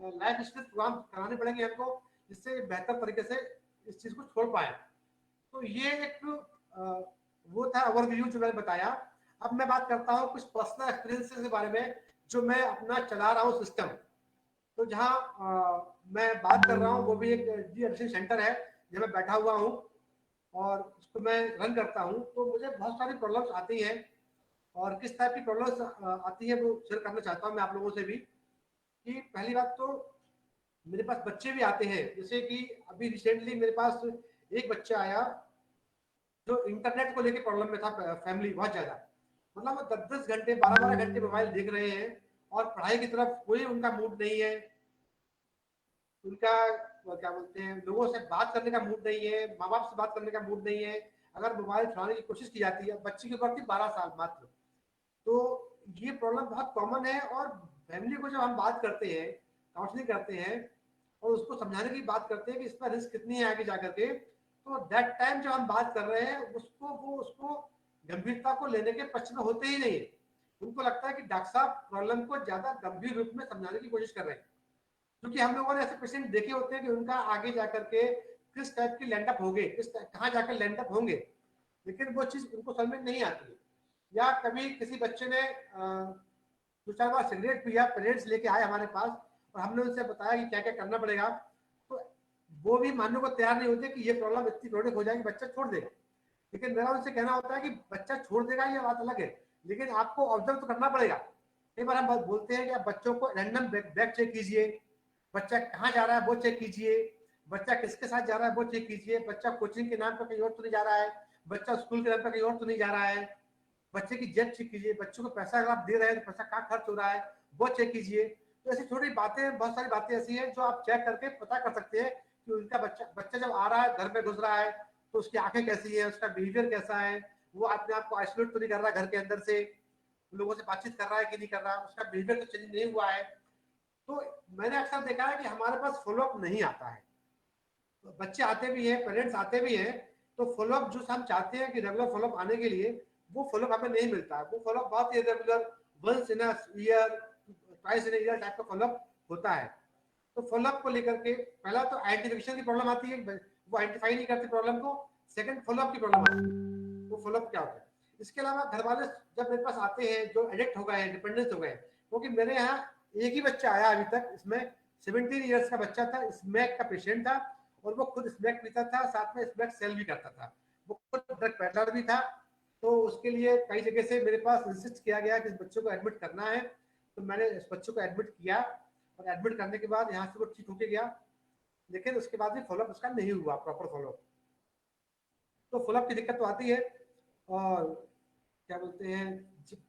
लाइफ स्किल प्रोग्राम कराने पड़ेंगे हमको, जिससे बेहतर तरीके से इस चीज को छोड़ पाए। तो ये एक वो था ओवरव्यू जो मैंने बताया। अब मैं बात करता हूँ कुछ पर्सनल एक्सपीरियंसेस के बारे में जो मैं अपना चला रहा हूँ सिस्टम। तो जहाँ मैं बात कर रहा हूँ वो भी एक डी एडिक्शन सेंटर है जहाँ मैं बैठा हुआ हूँ और उसको मैं रन करता हूँ। तो मुझे बहुत सारी प्रॉब्लम्स आती हैं, और किस टाइप की प्रॉब्लम्स आती है वो शेयर करना चाहता हूँ मैं आप लोगों से भी। कि पहली बात तो मेरे पास बच्चे भी आते हैं, जैसे कि अभी रिसेंटली मेरे पास एक बच्चा आया जो इंटरनेट को लेकर प्रॉब्लम में था, फैमिली बहुत ज्यादा, मतलब वो 10-10 घंटे 12-12 घंटे मोबाइल देख रहे हैं और पढ़ाई की तरफ कोई उनका मूड नहीं है। उनका क्या बोलते हैं, लोगों से बात करने का मूड नहीं है, माँ बाप से बात करने का मूड नहीं है। अगर मोबाइल चलाने की कोशिश की जाती है, बच्चे की उम्र थी 12 साल मात्र। तो ये प्रॉब्लम बहुत कॉमन है। और फैमिली को जब हम बात करते हैं, काउंसलिंग करते हैं और उसको समझाने की बात करते हैं कि इसमें रिस्क कितनी है आगे जाकर के, तो दैट टाइम जब हम बात कर रहे हैं उसको गंभीरता को लेने के पक्ष में होते ही नहीं है। उनको लगता है कि डॉक्टर साहब प्रॉब्लम को ज्यादा गंभीर रूप में समझाने की कोशिश कर रहे हैं। क्योंकि हम लोगों ने ऐसे पेशेंट देखे होते हैं कि उनका आगे जाकर के किस टाइप की लैंड अप होंगे, कहाँ जाकर लैंड अप होंगे, लेकिन वो चीज उनको समझ में नहीं आती है। या कभी किसी बच्चे ने 2-4 बार सिगरेट पिया, पेरेंट्स लेके आए हमारे पास और हमने उनसे बताया कि क्या क्या करना पड़ेगा, तो वो भी मानने को तैयार नहीं होते कि ये प्रॉब्लम इतनी क्रोनिक हो जाएगी बच्चा छोड़ देगा। लेकिन मेरा उनसे कहना होता है कि बच्चा छोड़ देगा ये बात अलग है, लेकिन आपको ऑब्जर्व तो करना पड़ेगा। कई बार हम बोलते हैं कि आप बच्चों को रैंडम बैग चेक कीजिए, बच्चा कहाँ जा रहा है वो चेक कीजिए, बच्चा किसके साथ जा रहा है वो चेक कीजिए, बच्चा कोचिंग के नाम पर कहीं और तो नहीं जा रहा है, बच्चा स्कूल के नाम पर कहीं और तो नहीं जा रहा है, बच्चे की जेब चेक कीजिए, बच्चों को पैसा अगर आप दे रहे हैं तो पैसा कहाँ खर्च हो रहा है वो चेक कीजिए। तो ऐसी छोटी बातें, बहुत सारी बातें ऐसी हैं जो आप चेक करके पता कर सकते हैं कि उनका बच्चा बच्चा जब आ रहा है, घर में घुस रहा है, तो उसकी आंखें कैसी है, उसका बिहेवियर कैसा है, वो अपने आप को आइसोलेट तो नहीं कर रहा घर के अंदर से, लोगों से बातचीत कर रहा है कि नहीं कर रहा, उसका बिहेवियर तो चेंज नहीं हुआ है। तो मैंने अक्सर देखा है कि हमारे पास फॉलोअप नहीं आता है। तो बच्चे आते भी हैं, पेरेंट्स आते भी हैं, तो फॉलोअप जो हम चाहते हैं कि रेगुलर फॉलोअप आने के लिए, वो फॉलोअप हमें नहीं मिलता है। वो फॉलोअप बहुत ही regular, once in year, twice in year type का फॉलोअप होता है। तो फॉलोअप को लेकर के पहला तो आइडेंटिफिकेशन की प्रॉब्लम आती है, वो आइडेंटिफाई नहीं करते प्रॉब्लम को। सेकंड, फॉलोअप की प्रॉब्लम आती है, वो फॉलोअप क्या होता है। इसके अलावा घर वाले जब मेरे पास आते हैं जो एडिक्ट हो गए हैं, डिपेंडेंस हो गए, क्योंकि मेरे यहाँ एक ही बच्चा आया अभी तक, इसमें 17 ईयर्स का बच्चा था, स्मैक का पेशेंट था, और वो खुद स्मैक पीता था, साथ में स्मैक सेल भी करता था, वो खुद ड्रग पेडलर भी था। तो उसके लिए कई जगह से मेरे पास इंसिस्ट किया गया कि इस बच्चे को एडमिट करना है। तो मैंने इस बच्चे को एडमिट किया, और एडमिट करने के बाद यहाँ से वो ठीक होके गया, लेकिन उसके बाद भी फॉलोअप उसका नहीं हुआ, प्रॉपर फॉलोअप। तो फॉलोअप की दिक्कत तो आती है। और क्या बोलते हैं,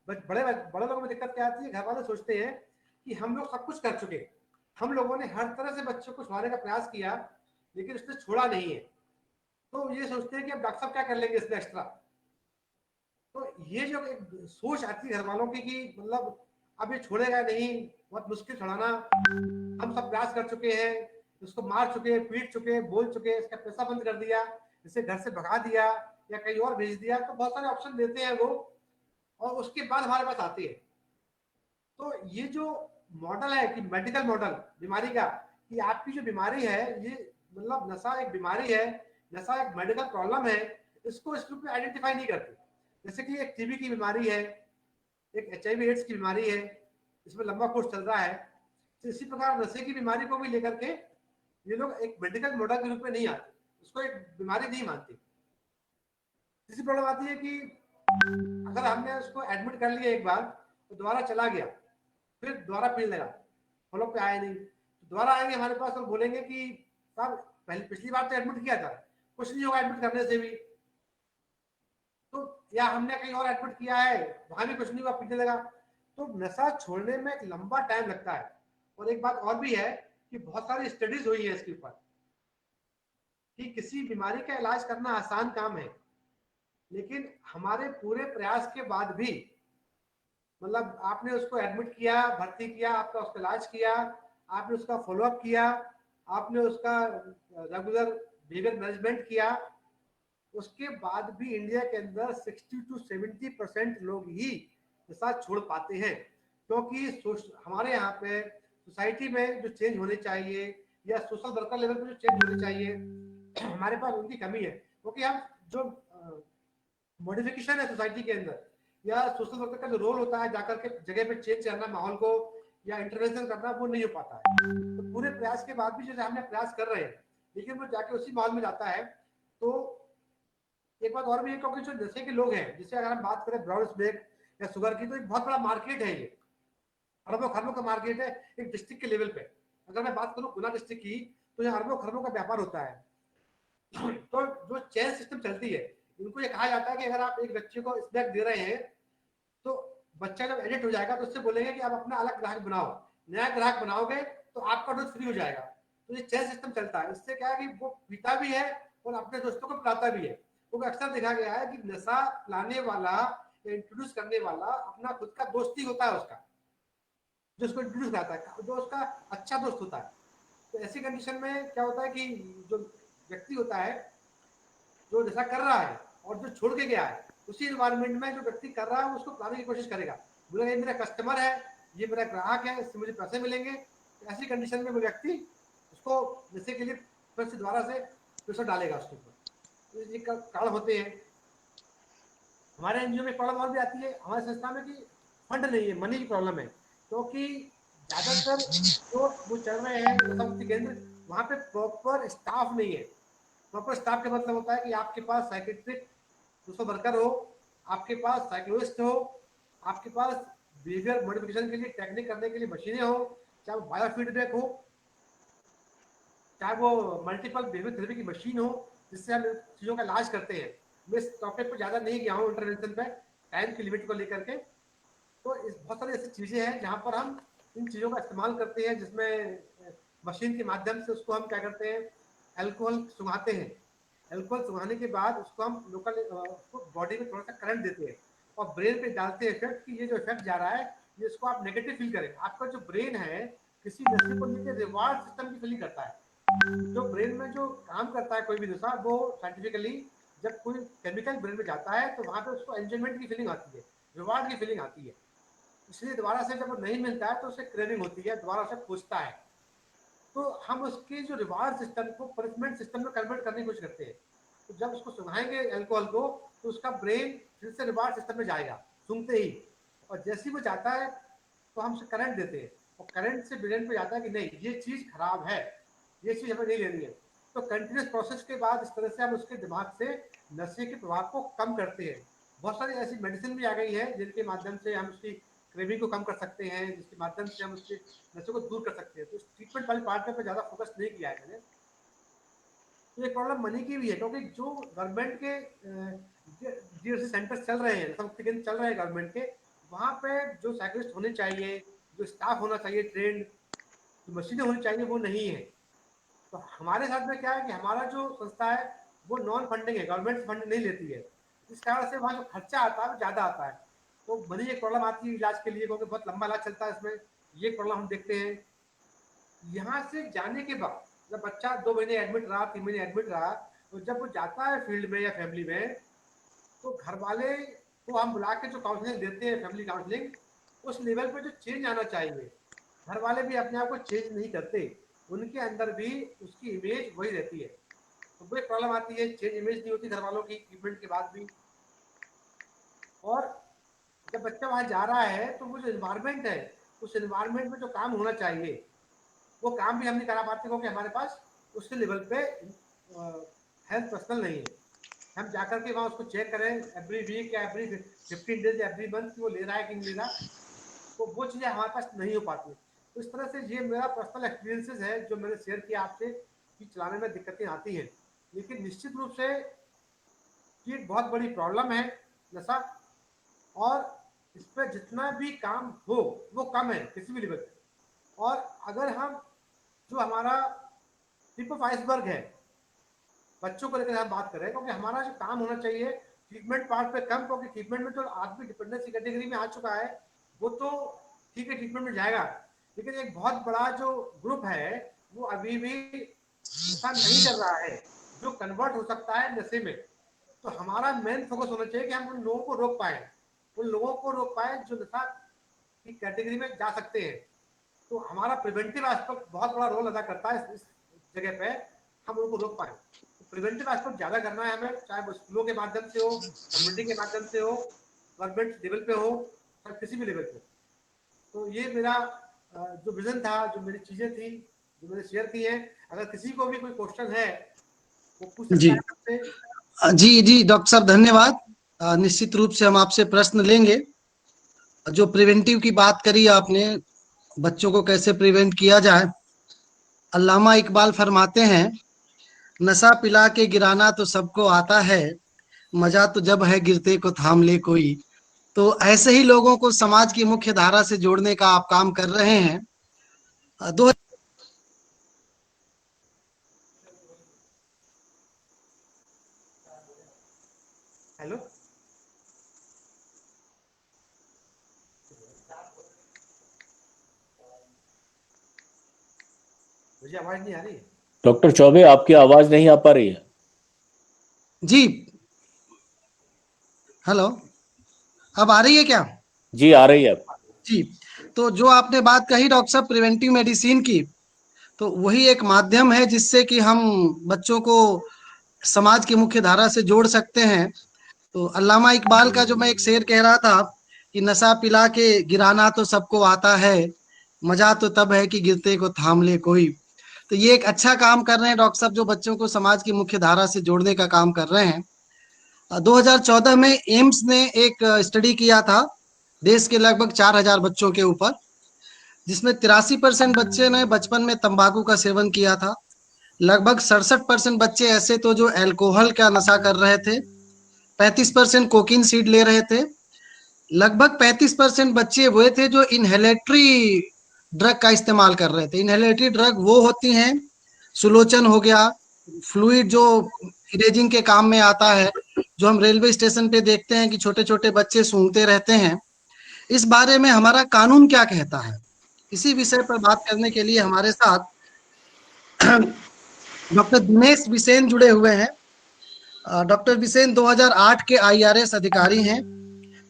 बड़े बड़े लोगों में दिक्कत क्या आती है, घर वाले सोचते हैं कि हम लोग सब कुछ कर चुके, हम लोगों ने हर तरह से बच्चों को छुड़ाने का प्रयास किया, लेकिन उसने छोड़ा नहीं है। तो ये सोचते हैं कि अब डॉक्टर साहब क्या कर लेंगे इसमें एक्स्ट्रा। तो ये जो एक सोच आती है घर वालों की कि मतलब अब ये छोड़ेगा नहीं, बहुत मुश्किल छुड़ाना, हम सब प्रयास कर चुके हैं, उसको मार चुके, पीट चुके, बोल चुके, इसका पैसा बंद कर दिया, इसे घर से भगा दिया या कहीं और भेज दिया, तो बहुत सारे ऑप्शन देते हैं वो, और उसके बाद हमारे पास आती है। तो ये जो मॉडल है कि मेडिकल मॉडल बीमारी का, कि आपकी जो बीमारी है ये मतलब नशा एक बीमारी है, नशा एक मेडिकल प्रॉब्लम है, इसको इस रूप में आइडेंटिफाई नहीं करते। जैसे कि एक टीबी की बीमारी है, एक एचआईवी एड्स की बीमारी है, इसमें लंबा कोर्स चल रहा है। तो इसी प्रकार नशे की बीमारी को भी लेकर के ये लोग एक मेडिकल मॉडल के रूप में नहीं आते, उसको एक बीमारी नहीं मानते। तीसरी प्रॉब्लम आती है कि अगर हमने उसको एडमिट कर लिया एक बार, तो दोबारा चला गया, फिर दोबारा पीने लगा, फॉलोअप पे आया नहीं, तो दोबारा आएंगे हमारे पास और बोलेंगे कि साहब पहले पिछली बार तो एडमिट किया था, कुछ नहीं होगा एडमिट करने से भी। तो या हमने कहीं और एडमिट किया है, वहां भी कुछ नहीं हुआ, पीने लगा। तो नशा छोड़ने में एक लंबा टाइम लगता है। और एक बात और भी है कि बहुत सारी स्टडीज हुई है इसके ऊपर कि किसी बीमारी का इलाज करना आसान काम है, लेकिन हमारे पूरे प्रयास के बाद भी, मतलब आपने उसको एडमिट किया, भर्ती किया, आपका उसका इलाज किया, आपने उसका फॉलोअप किया, आपने उसका रेगुलर बिहेवियर मैनेजमेंट किया, उसके बाद भी इंडिया के अंदर 60 to 70% लोग ही नशा छोड़ पाते हैं। क्योंकि हमारे यहाँ पे सोसाइटी में जो चेंज होने चाहिए या सोशल वर्कर लेवल पे जो चेंज होने चाहिए, हमारे पास उनकी कमी है। क्योंकि हम जो मॉडिफिकेशन है सोसाइटी के अंदर या सोशल वर्कर का जो रोल होता है जाकर के जगह पे चेंज करना माहौल को या इंटरवेंशन करना, वो नहीं हो पाता है। तो पूरे प्रयास के बाद भी जैसे हमने प्रयास कर रहे हैं, लेकिन वो जाके उसी माहौल में जाता है। तो एक बात और भी है, क्योंकि जो नशे के लोग हैं, जैसे अगर हम बात करें ब्राउन स्मोक या शुगर की, तो एक बहुत बड़ा मार्केट है, ये अरबों खरबों का मार्केट है एक डिस्ट्रिक्ट के लेवल पे। अगर मैं बात करूं गुना डिस्ट्रिक्ट की, तो यहाँ अरबों खरबों का व्यापार होता है। तो जो चेन सिस्टम चलती है, उनको ये कहा जाता है कि अगर आप एक बच्चे को स्नैक दे रहे हैं, तो बच्चा जब एडिक्ट हो जाएगा तो उससे बोलेंगे कि आप अपना अलग ग्राहक बनाओ, नया ग्राहक बनाओगे तो आपका डोज फ्री हो जाएगा। तो ये चेन सिस्टम चलता है। इससे क्या है कि वो पीता भी है और अपने दोस्तों को पिलाता भी है। तो अक्सर देखा गया है कि नशा पिलाने वाला या इंट्रोड्यूस करने वाला अपना खुद का दोस्त ही होता है उसका, जो उसको इंट्रोड्यूस कराता है, जो उसका अच्छा दोस्त होता है। तो ऐसी कंडीशन में क्या होता है कि जो व्यक्ति होता है जो नशा कर रहा है और जो छोड़ के गया है, उसी इन्वायरमेंट में जो व्यक्ति कर रहा है उसको पिलाने की कोशिश करेगा, बोलेगा ये मेरा कस्टमर है, ये मेरा ग्राहक है, इससे मुझे पैसे मिलेंगे। तो ऐसी कंडीशन में वो व्यक्ति उसको नशे के लिए फिर से दोबारा से प्रेशर डालेगा उसके ऊपर। तो ये कारण होते हैं। हमारे एनजीओ में प्रॉब्लम और भी आती है हमारी संस्था में कि फंड नहीं है, मनी की प्रॉब्लम है। क्योंकि ज्यादातर जो वो चल रहे हैं नशा मुक्ति केंद्र, वहाँ पे प्रॉपर स्टाफ नहीं है। प्रॉपर स्टाफ का मतलब होता है कि आपके पास साइकेट्रिक सोशल वर्कर हो, आपके पास साइकोलॉजिस्ट हो, आपके पास बिहेवियर मॉडिफिकेशन के लिए टेक्निक करने के लिए मशीनें हो, चाहे वो बायो फीडबैक हो, चाहे वो मल्टीपल बिहेवियर थेरेपी की मशीन हो, जिससे हम चीज़ों का इलाज करते हैं। मैं इस टॉपिक पर ज़्यादा नहीं गया हूँ इंटरवेंशन पे, टाइम की लिमिट को लेकर के। तो इस बहुत सारी ऐसी चीज़ें हैं जहाँ पर हम इन चीज़ों का इस्तेमाल करते हैं, जिसमें मशीन के माध्यम से उसको हम क्या करते हैं, एल्कोहल सुंघाते हैं। एल्कोहल सुंघाने के बाद उसको हम लोकल उसको बॉडी में थोड़ा सा करंट देते हैं और ब्रेन पे डालते हैं इफेक्ट कि ये जो इफेक्ट जा रहा है, ये इसको आप नेगेटिव फील करें। आपका जो ब्रेन है किसी नशे को लेकर रिवार्ड सिस्टम की फीलिंग करता है। जो ब्रेन में जो काम करता है कोई भी नशा, वो साइंटिफिकली जब कोई केमिकल ब्रेन में जाता है तो वहां पे उसको एंजॉयमेंट की फीलिंग आती है, रिवार्ड की फीलिंग आती है। इसलिए दोबारा से जब वो नहीं मिलता है तो उसे क्रेविंग होती है, दोबारा उसे खोजता है। तो हम उसके जो रिवार्ड सिस्टम को पनिशमेंट सिस्टम में कन्वर्ट करने की कोशिश करते हैं। तो जब उसको सुंघाएंगे एल्कोहल को, तो उसका ब्रेन फिर से रिवार्ड सिस्टम में जाएगा सूंघते ही। और जैसे ही वो जाता है तो हम उसे करंट देते हैं, और करंट से ब्रेन पे जाता है कि नहीं ये चीज़ खराब है, ये चीज़ हमें नहीं लेनी है। तो कंटिन्यूस प्रोसेस के बाद इस तरह से हम उसके दिमाग से नशे के प्रभाव को कम करते हैं। बहुत सारी ऐसी मेडिसिन भी आ गई है जिनके माध्यम से हम उसकी क्रेविंग को कम कर सकते हैं, जिसके माध्यम से हम उसके नशे को दूर कर सकते हैं। तो इस ट्रीटमेंट वाले पार्ट पे ज़्यादा फोकस नहीं किया है मैंने। तो ये प्रॉब्लम मनी की भी है, क्योंकि जो गवर्नमेंट के जो सेंटर्स चल रहे हैं, सब केंद्र चल रहे हैं गवर्नमेंट के, वहाँ पे जो साइकिलिस्ट होने चाहिए, जो स्टाफ होना चाहिए ट्रेंड, जो मशीनें होनी चाहिए, वो नहीं है। तो हमारे साथ में क्या है कि हमारा जो संस्था है वो नॉन फंडिंग है, गवर्नमेंट फंड नहीं लेती है। इस कारण से वहाँ जो खर्चा आता है वो ज़्यादा आता है। तो मनी एक प्रॉब्लम आती है इलाज के लिए, क्योंकि बहुत लंबा इलाज चलता है इसमें। ये प्रॉब्लम हम देखते हैं। यहाँ से जाने के बाद जब बच्चा 2 महीने एडमिट रहा, 3 महीने एडमिट रहा, तो जब वो जाता है फील्ड में या फैमिली में, तो घर वाले को हम बुला के जो काउंसलिंग देते हैं, फैमिली काउंसलिंग, उस लेवल पे जो चेंज आना चाहिए, घर वाले भी अपने आप को चेंज नहीं करते, उनके अंदर भी उसकी इमेज वही रहती है। तो वो एक प्रॉब्लम आती है, चेंज इमेज नहीं होती घर वालों की ट्रीटमेंट के बाद भी। और जब बच्चा वहाँ जा रहा है तो वो जो इन्वायरमेंट है, उस इन्वायरमेंट में जो काम होना चाहिए वो काम भी हम नहीं करा पाते, क्योंकि हमारे पास उसके लेवल पे हेल्थ पर्सनल नहीं है। हम जाकर के वहाँ उसको चेक करें एवरी वीक या एवरी 15 डेज एवरी मंथ कि वो ले रहा है कि नहीं ले रहा, तो वो चीज़ें हमारे पास नहीं हो पाती। तो इस तरह से ये मेरा पर्सनल एक्सपीरियंसेस है जो मैंने शेयर किया आपसे कि चलाने में दिक्कतें आती हैं। लेकिन निश्चित रूप से ये एक बहुत बड़ी प्रॉब्लम है नशा, और इस पर जितना भी काम हो वो कम है किसी भी लेवल पे। और अगर हम जो हमारा टिप ऑफ आइसबर्ग है बच्चों को लेकर हम बात कर रहे हैं, क्योंकि हमारा जो काम होना चाहिए ट्रीटमेंट पार्ट पे कम, क्योंकि ट्रीटमेंट में तो आदमी डिपेंडेंसी कैटेगरी में आ चुका है, वो तो ठीक है ट्रीटमेंट में जाएगा, लेकिन एक बहुत बड़ा जो ग्रुप है वो अभी भी नशा नहीं कर रहा है, जो कन्वर्ट हो सकता है नशे में। तो हमारा मेन फोकस होना चाहिए कि हम उन लोगों को रोक पाए, उन लोगों को रोक पाए जो नशा की कैटेगरी में जा सकते हैं। तो हमारा प्रिवेंटिव एस्पेक्ट बहुत बड़ा रोल अदा करता है इस जगह पे, हम उनको रोक पाए। तो प्रिवेंटिव एस्पेक्ट ज्यादा करना है हमें, चाहे वो स्कूलों के माध्यम से हो, कम्युनिटी के माध्यम से हो, गवर्नमेंट लेवल पे हो, या किसी भी लेवल पे। तो ये मेरा जो विजन था, जो मेरी चीजें थी जो मैंने शेयर की है। अगर किसी को भी कोई क्वेश्चन है वो पूछ सकता जी है मुझसे। जी जी डॉक्टर साहब धन्यवाद। निश्चित रूप से हम आपसे प्रश्न लेंगे। जो प्रिवेंटिव की बात करी आपने, बच्चों को कैसे प्रिवेंट किया जाए, अल्लामा इकबाल फरमाते हैं, नशा पिला के गिराना तो सबको आता है, मजा तो जब है गिरते को थाम ले कोई। तो ऐसे ही लोगों को समाज की मुख्य धारा से जोड़ने का आप काम कर रहे हैं। दो हेलो, मुझे आवाज नहीं आ रही है। डॉक्टर चौबे, आपकी आवाज नहीं आ पा रही है। जी हेलो, अब आ रही है क्या? जी आ रही है। जी, तो जो आपने बात कही डॉक्टर साहब प्रिवेंटिव मेडिसिन की, तो वही एक माध्यम है जिससे कि हम बच्चों को समाज की मुख्य धारा से जोड़ सकते हैं। तो अल्लामा इकबाल का जो मैं एक शेर कह रहा था कि नशा पिला के गिराना तो सबको आता है, मजा तो तब है कि गिरते को थाम ले कोई। तो ये एक अच्छा काम कर रहे हैं डॉक्टर साहब, जो बच्चों को समाज की मुख्य धारा से जोड़ने का काम कर रहे हैं। 2014 में एम्स ने एक स्टडी किया था देश के लगभग 4000 बच्चों के ऊपर, जिसमें 83% बच्चे ने बचपन में तंबाकू का सेवन किया था। लगभग 67% बच्चे ऐसे तो जो अल्कोहल का नशा कर रहे थे, 35% कोकीन सीड ले रहे थे, लगभग 35% बच्चे वो थे जो इनहेलेटरी ड्रग का इस्तेमाल कर रहे थे। इनहेलेटरी ड्रग वो होती हैं, सुलोचन हो गया, फ्लूइड जो इरेजिंग के काम में आता है, जो हम रेलवे स्टेशन पे देखते हैं कि छोटे छोटे बच्चे सूंघते रहते हैं। इस बारे में हमारा कानून क्या कहता है, इसी विषय पर बात करने के लिए हमारे साथ डॉक्टर दिनेश बिसेन जुड़े हुए हैं। डॉक्टर बिसेन 2008 के आईआरएस अधिकारी हैं।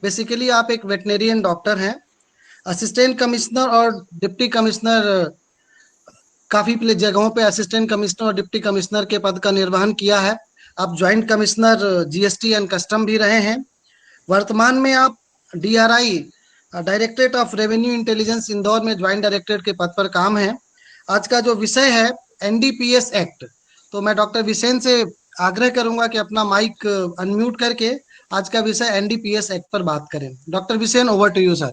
बेसिकली आप एक वेटनेरियन डॉक्टर हैं, असिस्टेंट कमिश्नर और डिप्टी कमिश्नर, काफी जगहों पे असिस्टेंट कमिश्नर और डिप्टी कमिश्नर के पद का निर्वहन किया है। आप joint commissioner GST and custom भी रहे हैं। वर्तमान में आप DRI, directorate of revenue intelligence Indore में ज्वाइंट डायरेक्टरेट के पद पर काम है। आज का जो विषय है एनडीपीएस एक्ट, तो मैं डॉक्टर बिसेन से आग्रह करूंगा कि अपना माइक अनम्यूट करके आज का विषय एनडीपीएस एक्ट पर बात करें। Doctor Bisen, over to you sir.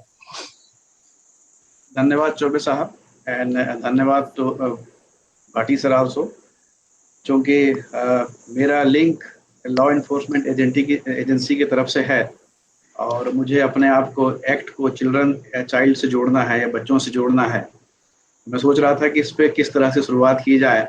धन्यवाद चौबे साहब, एंड धन्यवाद तो भाटी सर आल्सो, क्योंकि मेरा लिंक लॉ इन्फोर्समेंट एजेंसी की तरफ से है और मुझे अपने आप को एक्ट को चिल्ड्रन चाइल्ड से जोड़ना है या बच्चों से जोड़ना है। मैं सोच रहा था कि इस पे किस तरह से शुरुआत की जाए,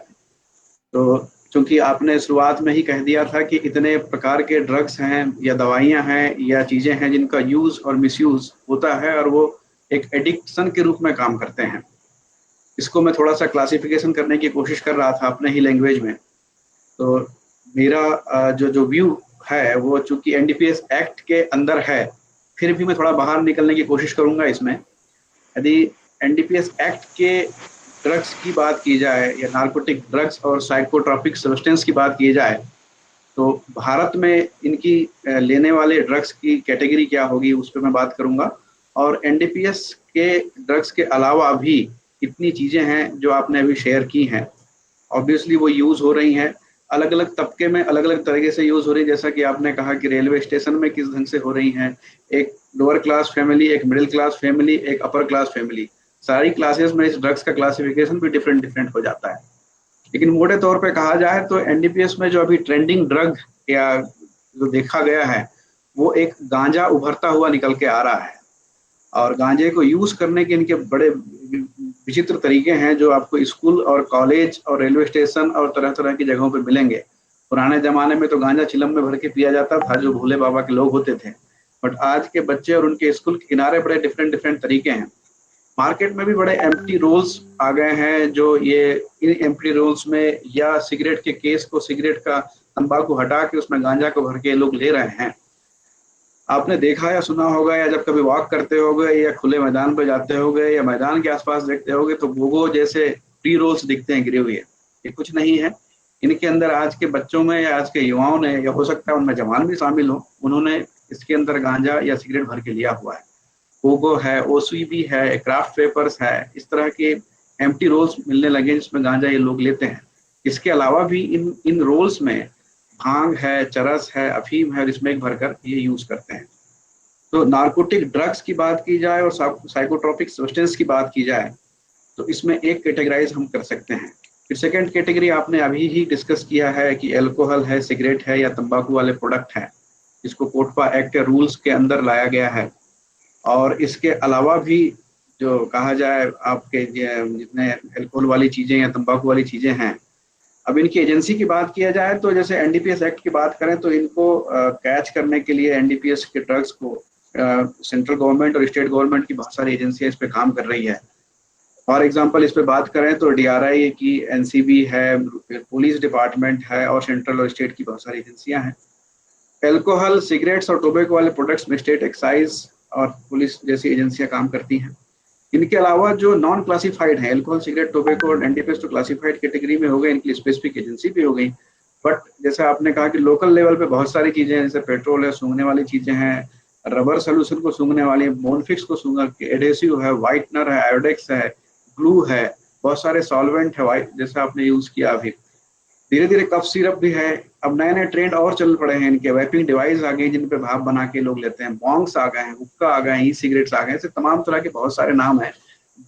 तो चूंकि आपने शुरुआत में ही कह दिया था कि इतने प्रकार के ड्रग्स हैं या दवाइयां हैं या चीज़ें हैं जिनका यूज़ और मिसयूज़ होता है और वो एक एडिक्शन के रूप में काम करते हैं। इसको मैं थोड़ा सा क्लासिफिकेशन करने की कोशिश कर रहा था अपने ही लैंग्वेज में। तो मेरा जो व्यू है वो चूंकि एनडीपीएस एक्ट के अंदर है, फिर भी मैं थोड़ा बाहर निकलने की कोशिश करूंगा इसमें। यदि एनडीपीएस एक्ट के ड्रग्स की बात की जाए या नार्कोटिक ड्रग्स और साइकोट्रॉपिक सब्सटेंस की बात की जाए, तो भारत में इनकी लेने वाले ड्रग्स की कैटेगरी क्या होगी उस पर मैं बात करूंगा। और एनडीपीएस के ड्रग्स के अलावा भी कितनी चीज़ें हैं जो आपने अभी शेयर की हैं, ऑब्वियसली वो यूज़ हो रही हैं, अलग अलग तबके में अलग अलग तरीके से यूज़ हो रही है। जैसा कि आपने कहा कि रेलवे स्टेशन में किस ढंग से हो रही हैं, एक लोअर क्लास फैमिली, एक मिडिल क्लास फैमिली, एक अपर क्लास फैमिली, सारी क्लासेस में इस ड्रग्स का क्लासिफिकेशन भी डिफरेंट डिफरेंट हो जाता है। लेकिन मोटे तौर पे कहा जाए तो एनडीपीएस में जो अभी ट्रेंडिंग ड्रग या जो देखा गया है वो एक गांजा उभरता हुआ निकल के आ रहा है। और गांजे को यूज करने के इनके बड़े विचित्र तरीके हैं जो आपको स्कूल और कॉलेज और रेलवे स्टेशन और तरह तरह की जगहों पे मिलेंगे। पुराने जमाने में तो गांजा चिलम में भर के पिया जाता था जो भोले बाबा के लोग होते थे, बट आज के बच्चे और उनके स्कूल के किनारे बड़े डिफरेंट डिफरेंट तरीके हैं। मार्केट में भी बड़े एम्प्टी रोल्स आ गए हैं जो ये इन एम्प्टी रोल्स में या सिगरेट के केस को, सिगरेट का तंबाकू हटा के उसमें गांजा को भर के लोग ले रहे हैं। आपने देखा या सुना होगा या जब कभी वॉक करते होगे या खुले मैदान पर जाते होगे या मैदान के आसपास देखते होगे तो गोगो जैसे प्री रोल्स दिखते हैं गिरे हुए। ये कुछ नहीं है, इनके अंदर आज के बच्चों में या आज के युवाओं ने, या हो सकता है उनमें जवान भी शामिल हो, उन्होंने इसके अंदर गांजा या सिगरेट भर के लिया हुआ है। गोगो है, ओसीबी है, क्राफ्ट पेपर्स है, इस तरह के एम्प्टी रोल्स मिलने लगे जिसमें गांजा ये लोग लेते हैं। इसके अलावा भी इन रोल्स में भांग है, चरस है, अफीम है और स्मेक भरकर ये यूज करते हैं। तो नार्कोटिक ड्रग्स की बात की जाए और साइकोट्रोपिक सब्सटेंस की बात की जाए तो इसमें एक कैटेगराइज हम कर सकते हैं। फिर सेकेंड कैटेगरी आपने अभी ही डिस्कस किया है कि अल्कोहल है, सिगरेट है या तंबाकू वाले प्रोडक्ट हैं, जिसको कोटपा एक्ट रूल्स के अंदर लाया गया है। और इसके अलावा भी जो कहा जाए आपके जितने अल्कोहल वाली चीजें या तंबाकू वाली चीजें हैं, अब इनकी एजेंसी की बात किया जाए तो जैसे एनडीपीएस एक्ट की बात करें तो इनको कैच करने के लिए एनडीपीएस के ड्रग्स को सेंट्रल गवर्नमेंट और स्टेट गवर्नमेंट की बहुत सारी एजेंसियां इस पे काम कर रही है। फॉर एग्जांपल इस पे बात करें तो डीआरआई की, एनसीबी है, पुलिस डिपार्टमेंट है और सेंट्रल और स्टेट की बहुत सारी एजेंसियां हैं। एल्कोहल, सिगरेट्स और टोबैको वाले प्रोडक्ट्स में स्टेट एक्साइज और पुलिस जैसी एजेंसियां काम करती हैं। इनके अलावा जो नॉन क्लासिफाइड है, अल्कोहल, सिगरेट, टोबैको और एनडीपीएस तो क्लासिफाइड कैटेगरी में हो गए, इनकी स्पेसिफिक एजेंसी भी हो गई। बट जैसे आपने कहा कि लोकल लेवल पे बहुत सारी चीजें हैं, जैसे पेट्रोल है, सूंघने वाली चीजें हैं, रबर सोल्यूशन को सूंघने वाली, बोनफिक्स को सूंघ, एडेसिव है, व्हाइटनर है, आयोडेक्स है, ग्लू है, बहुत सारे सॉल्वेंट है व्हाइट जैसे आपने यूज किया। अभी धीरे धीरे कफ सिरप भी है। अब नए नए ट्रेंड और चल पड़े हैं, इनके वेपिंग डिवाइस आ गए जिन पे भाप बना के लोग लेते हैं, बॉन्ग्स आ गए हैं, हुक्का आ गए हैं, ई सिगरेट्स आ गए हैं, ऐसे तमाम तरह के बहुत सारे नाम हैं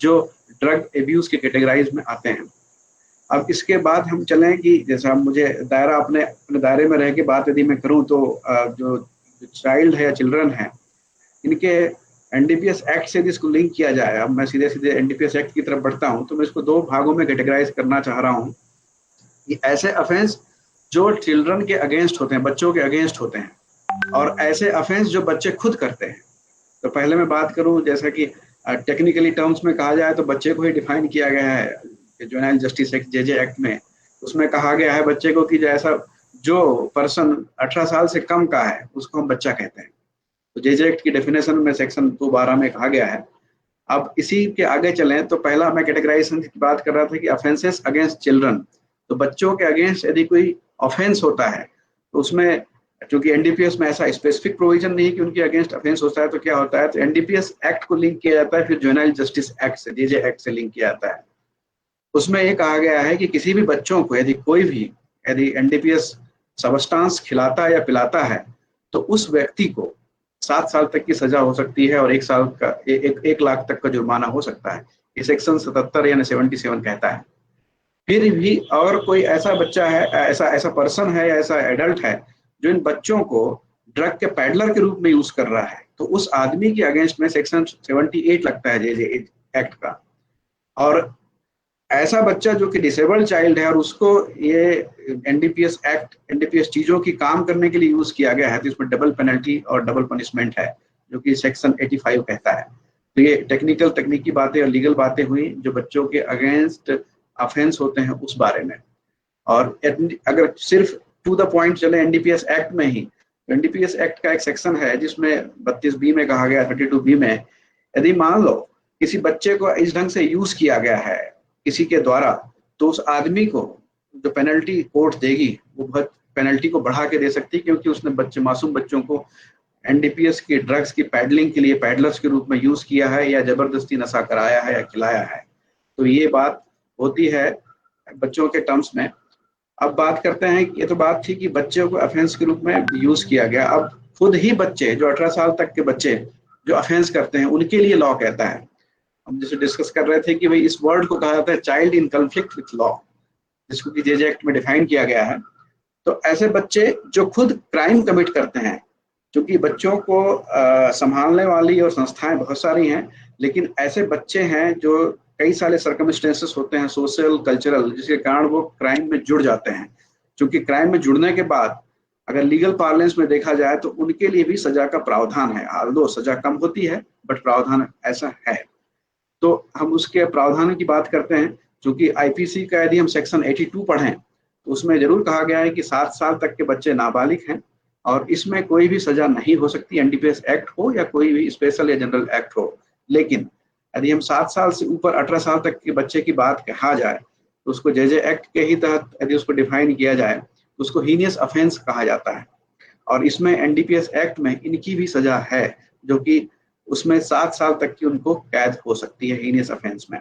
जो ड्रग एब्यूज के कैटेगराइज में आते हैं। अब इसके बाद हम चलें कि जैसा मुझे दायरा अपने दायरे में रह के बात यदि मैं करूं तो जो चाइल्ड है या चिल्ड्रन है, इनके एनडीपीएस एक्ट से यदि इसको लिंक किया जाए, अब मैं सीधे सीधे एनडीपीएस एक्ट की तरफ बढ़ता हूं तो मैं इसको दो भागों में कैटेगराइज करना चाह रहा हूं कि ऐसे ऑफेंस जो चिल्ड्रन के अगेंस्ट होते हैं, बच्चों के अगेंस्ट होते हैं, और ऐसे ऑफेंस जो बच्चे खुद करते हैं। तो पहले मैं बात करूं जैसा कि टेक्निकली टर्म्स में कहा जाए तो बच्चे को ही डिफाइन किया गया है juvenile justice act JJ act में। उसमें कहा गया है बच्चे को कि जैसा जो पर्सन 18 साल से कम का है उसको हम बच्चा कहते हैं। तो जेजे एक्ट की डेफिनेशन में सेक्शन 212 में कहा गया है। अब इसी के आगे चलें तो पहला मैं कैटेगराइजेशन की बात कर रहा था कि ऑफेंसेस अगेंस्ट चिल्ड्रन, तो बच्चों के अगेंस्ट यदि कोई ऑफेंस होता है तो उसमें क्योंकि एनडीपीएस में ऐसा स्पेसिफिक प्रोविजन नहीं कि उनके अगेंस्ट ऑफेंस होता है तो क्या होता है, तो एनडीपीएस एक्ट को लिंक किया जाता है, फिर जुवेनाइल जस्टिस एक्ट से, जेजे एक्ट से लिंक किया जाता है। उसमें ये कहा गया है कि किसी भी बच्चों को यदि कोई भी यदि एनडीपीएस सब्सटेंस खिलाता है या पिलाता है तो उस व्यक्ति को 7 साल तक की सजा हो सकती है और 1 साल का 1 लाख तक का जुर्माना हो सकता है। ये सेक्शन 77 यानी 77 कहता है। फिर भी अगर कोई ऐसा बच्चा है, ऐसा पर्सन है या ऐसा एडल्ट है जो इन बच्चों को ड्रग के पैडलर के रूप में यूज कर रहा है तो उस आदमी के अगेंस्ट में सेक्शन 78 लगता है जेजे एक्ट का। और ऐसा बच्चा जो कि डिसेबल्ड चाइल्ड है और उसको ये एनडीपीएस एक्ट, एनडीपीएस चीजों की काम करने के लिए यूज किया गया है तो इसमें डबल पेनल्टी और डबल पनिशमेंट है जो कि सेक्शन 85 कहता है। तो ये टेक्निकल तकनीकी बातें और लीगल बातें हुई जो बच्चों के अगेंस्ट ऑफेंस होते हैं उस बारे में। और अगर सिर्फ टू द पॉइंट चले एनडीपीएस एक्ट में ही, एनडीपीएस एक्ट का एक सेक्शन है जिसमें 32B में कहा गया, 32B में यदि मान लो किसी बच्चे को इस ढंग से यूज किया गया है किसी के द्वारा तो उस आदमी को जो पेनल्टी कोर्ट देगी वो बहुत पेनल्टी को बढ़ा के दे सकती है क्योंकि उसने मासूम बच्चों को एनडीपीएस की ड्रग्स की पैडलिंग के लिए पैडलर्स के रूप में यूज किया है या जबरदस्ती नशा कराया है या खिलाया है। तो ये बात होती है बच्चों के टर्म्स में। अब बात करते हैं, ये तो बात थी कि बच्चों को ऑफेंस के रूप में यूज किया गया। अब खुद ही बच्चे जो 18 साल तक के बच्चे जो ऑफेंस करते हैं उनके लिए लॉ कहता है, हम जैसे डिस्कस कर रहे थे कि भाई इस वर्ड को कहा जाता है child in conflict with law. जिसको कि जेजे एक्ट में डिफाइन किया गया है। तो ऐसे बच्चे जो खुद क्राइम कमिट करते हैं, क्योंकि बच्चों को संभालने वाली और संस्थाएं बहुत सारी हैं, लेकिन ऐसे बच्चे हैं जो कई सारे सर्कमस्टेंसेस होते हैं सोशल कल्चरल, जिसके कारण वो क्राइम में जुड़ जाते हैं। क्योंकि क्राइम में जुड़ने के बाद अगर लीगल पार्लेंस में देखा जाए तो उनके लिए भी सजा का प्रावधान है, ऑल्दो सजा कम होती है बट प्रावधान ऐसा है। तो हम उसके प्रावधान की बात करते हैं। क्योंकि आईपीसी का यदि हम सेक्शन 82 पढ़ें तो उसमें जरूर कहा गया है कि 7 साल तक के बच्चे नाबालिग हैं और इसमें कोई भी सजा नहीं हो सकती, एनडीपीएस एक्ट हो या कोई भी स्पेशल या जनरल एक्ट हो। लेकिन यदि हम 7 साल से ऊपर 18 साल तक के बच्चे की बात कहा जाए तो उसको जेजे एक्ट के ही तहत यदि उसको डिफाइन किया जाए तो उसको हीनियस ऑफेंस कहा जाता है। और इसमें एनडीपीएस एक्ट में इनकी भी सजा है, जो कि उसमें 7 साल तक की उनको कैद हो सकती है हीनियस ऑफेंस में।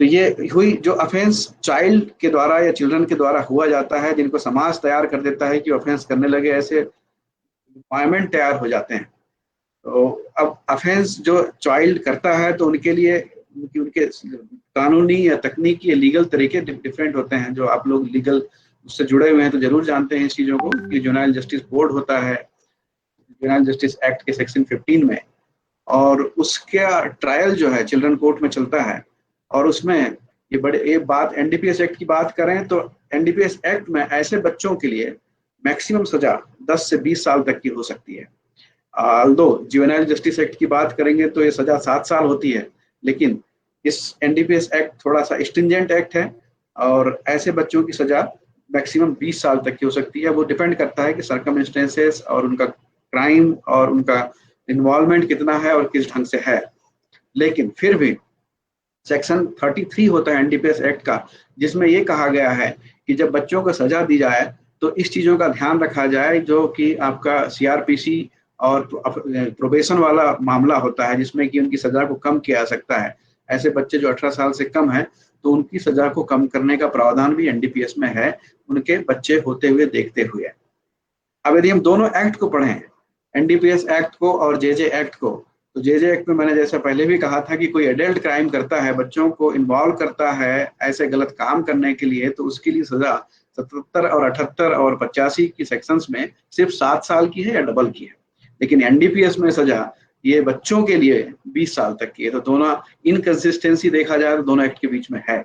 तो ये हुई जो ऑफेंस चाइल्ड के द्वारा या चिल्ड्रन के द्वारा हुआ जाता है, जिनको समाज तैयार कर देता है कि ऑफेंस करने लगे, ऐसे एनवायरमेंट तैयार हो जाते हैं। तो अब ऑफेंस जो चाइल्ड करता है तो उनके लिए उनके कानूनी या तकनीकी या लीगल तरीके डिफरेंट होते हैं। जो आप लोग लीगल उससे जुड़े हुए हैं तो जरूर जानते हैं इस चीज़ों को कि जुवेनाइल जस्टिस बोर्ड होता है जुवेनाइल जस्टिस एक्ट के सेक्शन 15 में, और उसका ट्रायल जो है चिल्ड्रन कोर्ट में चलता है। और उसमें ये बात एनडीपीएस एक्ट की बात करें तो एनडीपीएस एक्ट में ऐसे बच्चों के लिए मैक्सिमम सजा 10 से 20 साल तक की हो सकती है। ऑल्दो जुवेनाइल जस्टिस एक्ट की बात करेंगे तो ये सजा 7 साल होती है, लेकिन इस एनडीपीएस एक्ट थोड़ा सा स्ट्रिंजेंट एक्ट है और ऐसे बच्चों की सजा मैक्सिमम 20 साल तक की हो सकती है। वो डिपेंड करता है कि सर्कमस्टेंसेस और उनका क्राइम और उनका इन्वॉल्वमेंट कितना है और किस ढंग से है। लेकिन फिर भी सेक्शन 33 होता है एनडीपीएस एक्ट का, जिसमें ये कहा गया है कि जब बच्चों को सजा दी जाए तो इस चीज़ों का ध्यान रखा जाए जो कि आपका सीआरपीसी और प्रोबेशन वाला मामला होता है, जिसमें कि उनकी सजा को कम किया जा सकता है। ऐसे बच्चे जो 18 साल से कम है तो उनकी सजा को कम करने का प्रावधान भी एनडीपीएस में है, उनके बच्चे होते हुए देखते हुए। अब यदि हम दोनों एक्ट को पढ़ें, एनडीपीएस एक्ट को और जेजे एक्ट को, तो जेजे एक्ट में मैंने जैसा पहले भी कहा था कि कोई एडल्ट क्राइम करता है, बच्चों को इन्वॉल्व करता है ऐसे गलत काम करने के लिए, तो उसके लिए सजा 77 और 78 और 85 की सेक्शंस में सिर्फ 7 साल की है या डबल की है। लेकिन एनडीपीएस में सजा ये बच्चों के लिए 20 साल तक की है। तो दोनों इनकंसिस्टेंसी देखा जाए तो दोनों एक्ट के बीच में है।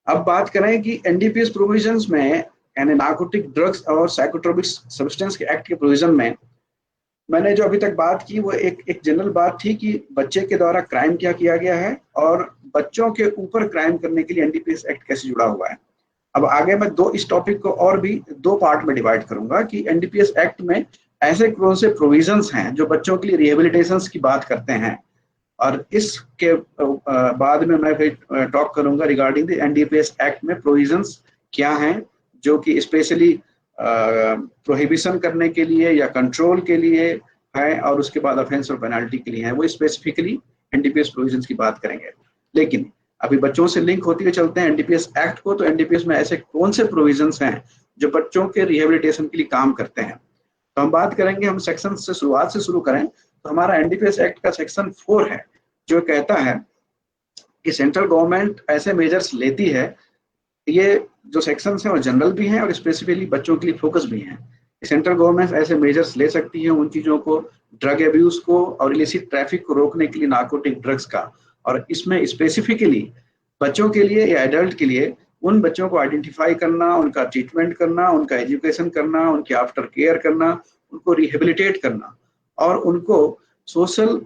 अब बात करें कि एनडीपीएस प्रोविजंस में यानी नार्कोटिक ड्रग्स और साइकोट्रोपिक सब्सटेंस के एक्ट के प्रोविजन में मैंने जो अभी तक बात की वो एक जनरल बात थी कि बच्चे के द्वारा क्राइम क्या किया गया है और बच्चों के ऊपर क्राइम करने के लिए एनडीपीएस एक्ट कैसे जुड़ा हुआ है। अब आगे मैं इस टॉपिक को और भी 2 पार्ट में डिवाइड करूंगा कि एनडीपीएस एक्ट में ऐसे कौन से प्रोविजंस हैं जो बच्चों के लिए रिहेबिलिटेशन की बात करते हैं, और इसके बाद में मैं फिर टॉक करूंगा रिगार्डिंग द एनडीपीएस एक्ट में प्रोविजंस क्या हैं जो कि स्पेशली प्रोहिबिशन करने के लिए या कंट्रोल के लिए है और उसके बाद ऑफेंस और पेनल्टी के लिए है। वो स्पेसिफिकली एनडीपीएस प्रोविजंस की बात करेंगे। लेकिन अभी बच्चों से लिंक होते हुए चलते हैं एनडीपीएस एक्ट को। तो एनडीपीएस में ऐसे कौन से प्रोविजंस हैं जो बच्चों के रिहेबिलिटेशन के लिए काम करते हैं, तो हम बात करेंगे। हम सेक्शन से शुरुआत से शुरू करें तो हमारा एनडीपीएस एक्ट का सेक्शन 4 है जो कहता है कि सेंट्रल गवर्नमेंट ऐसे मेजर्स लेती है। ये जो सेक्शंस हैं वो जनरल भी हैं और स्पेसिफिकली बच्चों के लिए फोकस भी हैं। सेंट्रल गवर्नमेंट ऐसे मेजर्स ले सकती है उन चीज़ों को, ड्रग एब्यूज को और इलिसिट ट्रैफिक को रोकने के लिए नार्कोटिक ड्रग्स का, और इसमें स्पेसिफिकली बच्चों के लिए या एडल्ट के लिए उन बच्चों को आइडेंटिफाई करना, उनका ट्रीटमेंट करना, उनका एजुकेशन करना, उनकी आफ्टर केयर करना, उनको रिहेबिलिटेट करना और उनको सोशल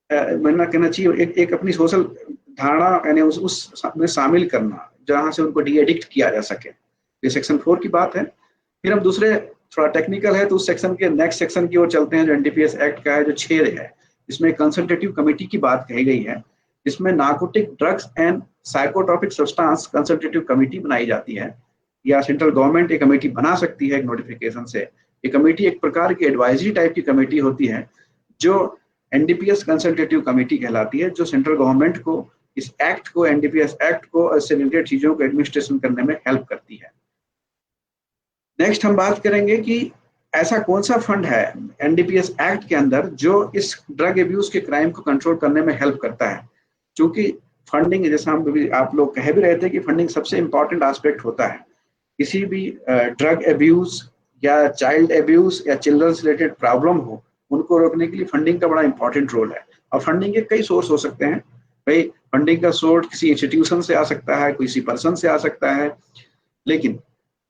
मैं कहना चाहिए एक अपनी सोशल धारणा यानी उस में शामिल करना जहां से उनको डी एडिक्ट किया जा सके। ये सेक्शन 4 की बात है। फिर हम दूसरे थोड़ा टेक्निकल है तो उस सेक्शन के नेक्स्ट सेक्शन की ओर चलते हैं जो एनडीपीएस एक्ट का है जो 6 है। इसमें कंसल्टेटिव कमेटी की बात कही गई है, जिसमें narcotic drugs and psychotropic substance consultative committee बनाई जाती है, या सेंट्रल गवर्नमेंट एक कमेटी बना सकती है एक नोटिफिकेशन से। ये कमेटी एक प्रकार की एडवाइजरी टाइप की कमेटी होती है जो एनडीपीएस कंसल्टेटिव कमेटी कहलाती है, जो सेंट्रल गवर्नमेंट को इस एक्ट को, एनडीपीएस एक्ट को, इससे रिलेटेड चीजों को एडमिनिस्ट्रेशन करने में हेल्प करती है। नेक्स्ट हम बात करेंगे कि ऐसा कौन सा फंड है एनडीपीएस एक्ट के अंदर जो इस ड्रग एब्यूज के क्राइम को कंट्रोल करने में हेल्प करता है। क्योंकि फंडिंग, जैसा हम भी आप लोग कह भी रहे थे कि फंडिंग सबसे इंपॉर्टेंट एस्पेक्ट होता है। किसी भी ड्रग एब्यूज या चाइल्ड एब्यूज या चिल्ड्रंस रिलेटेड प्रॉब्लम हो, उनको रोकने के लिए फंडिंग का बड़ा इंपॉर्टेंट रोल है। और फंडिंग के कई सोर्स हो सकते हैं भाई। फंडिंग का सोर्स किसी इंस्टीट्यूशन से आ सकता है, किसी पर्सन से आ सकता है, लेकिन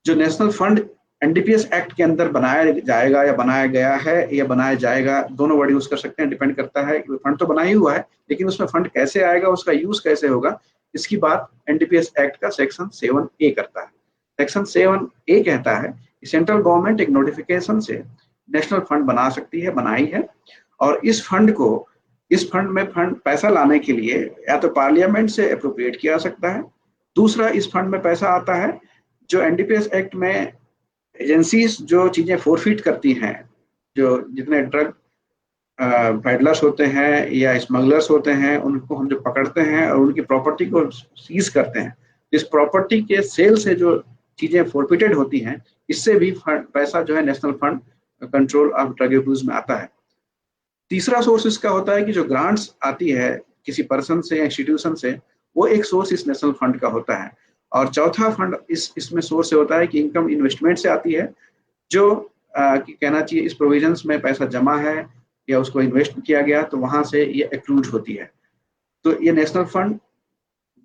जो नेशनल फंड एनडीपीएस एक्ट के अंदर बनाया जाएगा या बनाया गया है या बनाया जाएगा, दोनों वर्ड यूज कर सकते हैं, डिपेंड करता है। फंड तो बना ही हुआ है, लेकिन उसमें फंड कैसे आएगा, उसका यूज कैसे होगा, इसकी बात एनडीपीएस एक्ट का सेक्शन 7A करता है। सेक्शन 7A कहता है कि सेंट्रल गवर्नमेंट एक नोटिफिकेशन से नेशनल फंड बना सकती है, बनाई है, और इस फंड में पैसा लाने के लिए या तो पार्लियामेंट से अप्रोप्रिएट किया जा सकता है। दूसरा, इस फंड में पैसा आता है जो एनडीपीएस एक्ट में एजेंसीज जो चीजें फोरफिट करती हैं, जो जितने ड्रग पेडलर्स होते हैं या स्मगलर्स होते हैं, उनको हम जो पकड़ते हैं और उनकी प्रॉपर्टी को सीज करते हैं, इस प्रॉपर्टी के सेल से जो चीजें फोरफिटेड होती हैं, इससे भी पैसा जो है national fund control of drug abuse में आता है। तीसरा सोर्स इसका होता है कि जो ग्रांट्स आती है किसी पर्सन से या इंस्टीट्यूशन से, वो एक सोर्स इस नेशनल फंड का होता है। और चौथा फंड इसमें सोर्स से होता है कि इनकम इन्वेस्टमेंट से आती है, जो कहना चाहिए इस प्रोविजंस में पैसा जमा है या उसको इन्वेस्ट किया गया तो वहां से ये एक्रूज होती है। तो ये नेशनल फंड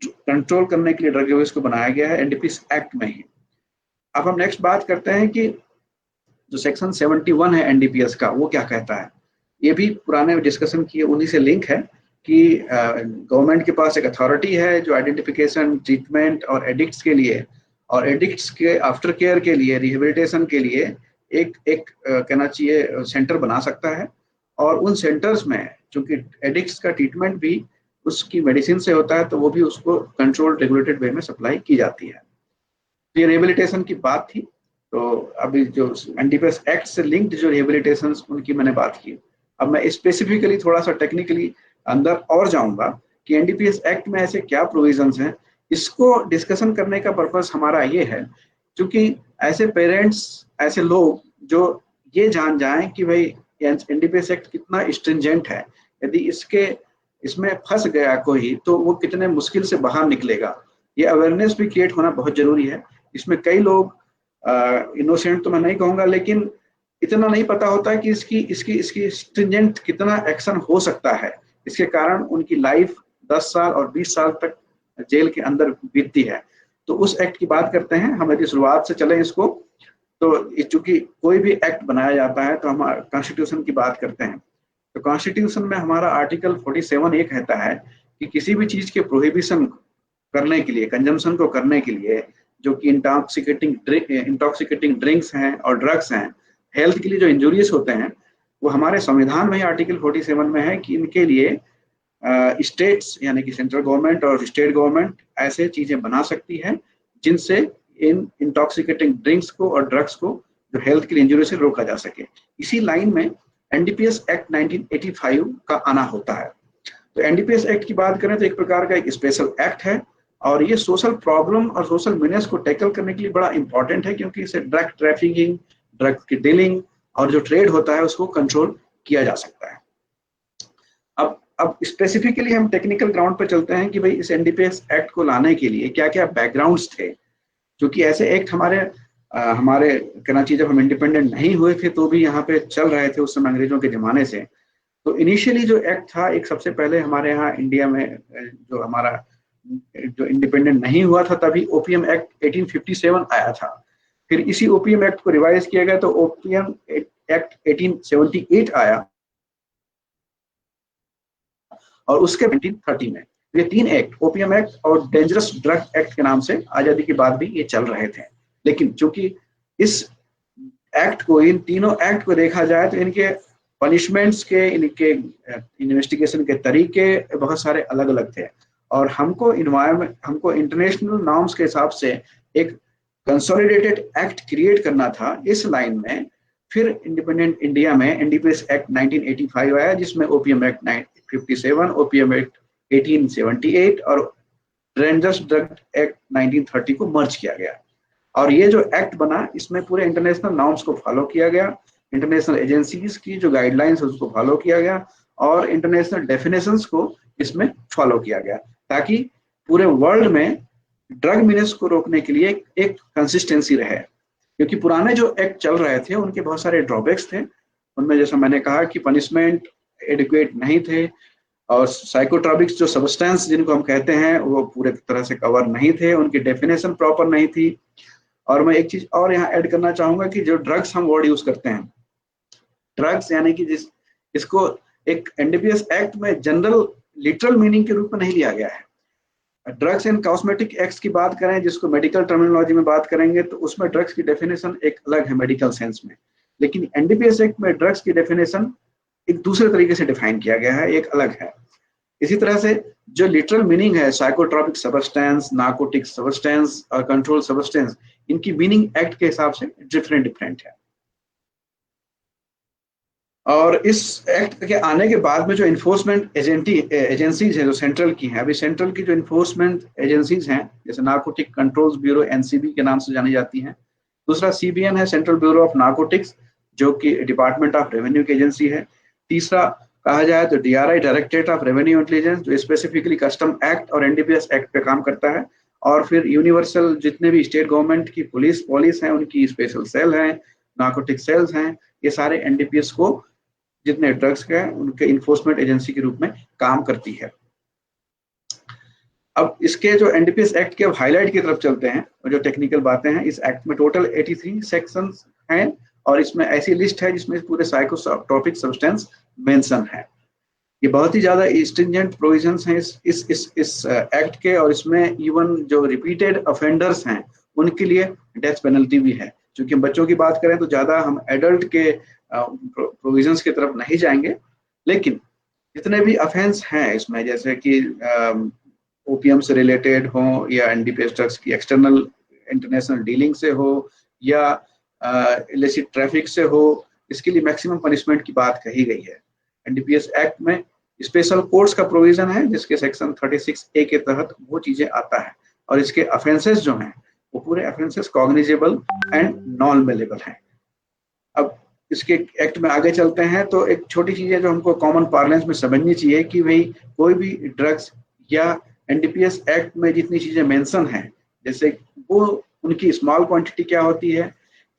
कंट्रोल करने के लिए ड्रग अब्यूज को बनाया गया है एनडीपीएस एक्ट में ही। अब हम नेक्स्ट बात करते हैं कि जो सेक्शन 71 है एनडीपीएस का, वो क्या कहता है। ये भी पुराने डिस्कशन किए उन्हीं से लिंक है कि गवर्नमेंट के पास एक अथॉरिटी है जो आइडेंटिफिकेशन, ट्रीटमेंट और एडिक्ट्स के लिए और एडिक्ट्स के आफ्टर केयर के लिए, रिहेबिलिटेशन के लिए एक कहना चाहिए सेंटर बना सकता है। और उन सेंटर्स में चूंकि एडिक्ट्स का ट्रीटमेंट भी उसकी मेडिसिन से होता है, तो वो भी उसको कंट्रोल रेगुलेटेड वे में सप्लाई की जाती है। ये रिहेबिलिटेशन की बात थी। तो अभी जो एनडीपीएस एक्ट से लिंक्ड जो रिहेबिलिटेशन उनकी मैंने बात की। अब मैं स्पेसिफिकली थोड़ा सा टेक्निकली अंदर और जाऊंगा कि एनडीपीएस एक्ट में ऐसे क्या प्रोविजंस हैं। इसको डिस्कशन करने का पर्पस हमारा ये है क्योंकि ऐसे पेरेंट्स, ऐसे लोग जो ये जान जाएं कि भाई एनडीपीएस एक्ट कितना स्ट्रिंजेंट है, यदि इसमें फंस गया कोई तो वो कितने मुश्किल से बाहर निकलेगा, ये अवेयरनेस भी क्रिएट होना बहुत जरूरी है। इसमें कई लोग इनोसेंट तो मैं नहीं कहूंगा, लेकिन इतना नहीं पता होता है कि इसकी स्ट्रिंजेंट कितना एक्शन हो सकता है। इसके कारण उनकी लाइफ 10 साल और 20 साल तक जेल के अंदर बीतती है। तो उस एक्ट की बात करते हैं हम, यदि शुरुआत से चले इसको। तो चूंकि कोई भी एक्ट बनाया जाता है तो हम कॉन्स्टिट्यूशन की बात करते हैं। तो कॉन्स्टिट्यूशन में हमारा आर्टिकल 47 कहता है कि किसी भी चीज के प्रोहिबिशन करने के लिए, कंजम्पशन को करने के लिए, जो कि इंटॉक्सिकेटिंग ड्रिंक्स हैं और ड्रग्स हैं, हेल्थ के लिए जो इंजूरियस होते हैं, वो हमारे संविधान में ही आर्टिकल 47 में है कि इनके लिए स्टेट्स यानी कि सेंट्रल गवर्नमेंट और स्टेट गवर्नमेंट ऐसे चीजें बना सकती है जिनसे इन इंटॉक्सिकेटिंग ड्रिंक्स को और ड्रग्स को जो हेल्थ के लिए इंजूरी से रोका जा सके। इसी लाइन में एनडीपीएस एक्ट 1985 का आना होता है। तो एनडीपीएस एक्ट की बात करें तो एक प्रकार का एक स्पेशल एक्ट है और ये सोशल प्रॉब्लम और सोशल मीनेस को टैकल करने के लिए बड़ा इंपॉर्टेंट है, क्योंकि इसे ड्रग ट्रैफिकिंग, ड्रग की डीलिंग और जो ट्रेड होता है उसको कंट्रोल किया जा सकता है। अब स्पेसिफिकली हम टेक्निकल ग्राउंड पर चलते हैं कि भाई इस एनडीपीएस एक्ट को लाने के लिए क्या क्या बैकग्राउंड्स थे। क्योंकि ऐसे एक्ट हमारे कहना चाहिए जब हम इंडिपेंडेंट नहीं हुए थे तो भी यहाँ पे चल रहे थे उस समय अंग्रेजों के जमाने से। तो इनिशियली जो एक्ट था, एक सबसे पहले हमारे यहाँ इंडिया में जो हमारा जो इंडिपेंडेंट नहीं हुआ था तभी ओपीएम एक्ट 1857 आया था। फिर इसी ओपीएम एक्ट को रिवाइज किया गया तो ओपीएम एक्ट 1878 आया और उसके 1930 में ये 3 एक्ट, ओपीएम एक्ट और डेंजरस ड्रग एक्ट के नाम से आजादी के बाद भी ये चल रहे थे। लेकिन चूंकि इस एक्ट को, इन तीनों एक्ट को देखा जाए तो इनके पनिशमेंट्स के, इनके इन्वेस्टिगेशन के तरीके बहुत सारे अलग अलग थे और हमको इंटरनेशनल नॉर्म्स के हिसाब से एक कंसोलिडेटेड एक्ट क्रिएट करना था। इस लाइन में फिर इंडिपेंडेंट इंडिया में एनडीपीएस एक्ट 1985 आया जिसमें ओपीएम एक्ट 1957, ओपीएम एक्ट 1878 और डेंजरस ड्रग एक्ट 1930 को मर्ज किया गया। और ये जो एक्ट बना इसमें पूरे इंटरनेशनल नॉर्म्स को फॉलो किया गया, इंटरनेशनल एजेंसीज की जो गाइडलाइंस है उसको फॉलो किया गया और इंटरनेशनल डेफिनेशंस को इसमें फॉलो किया गया। ताकि पूरे वर्ल्ड में ड्रग मिनेस को रोकने के लिए एक कंसिस्टेंसी रहे। क्योंकि पुराने जो एक्ट चल रहे थे उनके बहुत सारे ड्रॉबैक्स थे। उनमें जैसा मैंने कहा कि पनिशमेंट एडिक्वेट नहीं थे, और साइकोट्रॉपिक्स जो सब्सटेंस जिनको हम कहते हैं वो पूरे तरह से कवर नहीं थे, उनकी डेफिनेशन प्रॉपर नहीं थी। और मैं एक चीज और यहाँ ऐड करना चाहूंगा कि जो ड्रग्स हम वर्ड यूज करते हैं, ड्रग्स यानी कि इसको एक एनडीपीएस एक्ट में जनरल लिटरल मीनिंग के रूप में नहीं लिया गया है। ड्रग्स एंड कॉस्मेटिक एक्ट्स की बात करें, जिसको मेडिकल टर्मिनोलॉजी में बात करेंगे, तो उसमें ड्रग्स की डेफिनेशन एक अलग है मेडिकल सेंस में। लेकिन एनडीपीएस एक्ट में ड्रग्स की डेफिनेशन एक दूसरे तरीके से डिफाइन किया गया है, एक अलग है। इसी तरह से जो लिटरल मीनिंग है साइकोट्रॉपिक सब्सटेंस, नार्कोटिक सब्सटेंस और कंट्रोल सब्सटेंस, इनकी मीनिंग एक्ट के हिसाब से डिफरेंट है। और इस एक्ट के आने के बाद में जो इन्फोर्समेंट एजेंसीज है जो सेंट्रल की हैं, अभी सेंट्रल की जो इन्फोर्समेंट एजेंसीज हैं, जैसे नार्कोटिक कंट्रोल्स ब्यूरो एनसीबी के नाम से जानी जाती हैं। दूसरा सीबीएन है, सेंट्रल ब्यूरो ऑफ नार्कोटिक्स, जो कि डिपार्टमेंट ऑफ रेवेन्यू की एजेंसी है। तीसरा कहा जाए तो DRI, directorate of revenue intelligence, जो स्पेसिफिकली कस्टम एक्ट और एनडीपीएस एक्ट पे काम करता है। और फिर यूनिवर्सल जितने भी स्टेट गवर्नमेंट की पुलिस हैं, उनकी स्पेशल सेल है, नार्कोटिक सेल्स हैं, ये सारे एनडीपीएस को जितने ड्रग्स के उनके इन्फोर्समेंट एजेंसी के रूप में काम करती है। अब इसके जो एनडीपीएस एक्ट के हाईलाइट की तरफ चलते हैं और जो टेक्निकल बातें हैं, इस एक्ट में टोटल 83 सेक्शंस हैं और इसमें ऐसी लिस्ट है जिसमें पूरे साइकोट्रॉपिक सब्सटेंस मेंशन है। ये बहुत ही ज्यादा स्ट्रिंजेंट प्रोविजंस हैं इस एक्ट के, और इसमें इवन जो रिपीटेड ऑफेंडर्स हैं उनके लिए डेथ पेनल्टी भी है। क्योंकि हम बच्चों की बात करें तो ज्यादा हम एडल्ट के प्रोविजंस की तरफ नहीं जाएंगे, लेकिन जितने भी ऑफेंस हैं इसमें, जैसे कि ओपीएम से रिलेटेड हो या एनडीपीएस ड्रग्स की एक्सटर्नल इंटरनेशनल डीलिंग से हो या इलिसिट ट्रैफिक से हो, इसके लिए मैक्सिमम पनिशमेंट की बात कही गई है। एनडीपीएस एक्ट में स्पेशल कोर्ट्स का प्रोविजन है, जिसके सेक्शन 36A के तहत वो चीजें आता है, और इसके ऑफेंसेस जो हैं वो पूरे offences cognizable and non bailable हैं। अब इसके एक्ट में आगे चलते हैं तो एक छोटी चीज है जो हमको कॉमन पार्लेंस में समझनी चाहिए कि भाई कोई भी ड्रग्स या एनडीपीएस एक्ट में जितनी चीजें मेंशन हैं, जैसे वो उनकी स्मॉल क्वांटिटी क्या होती है,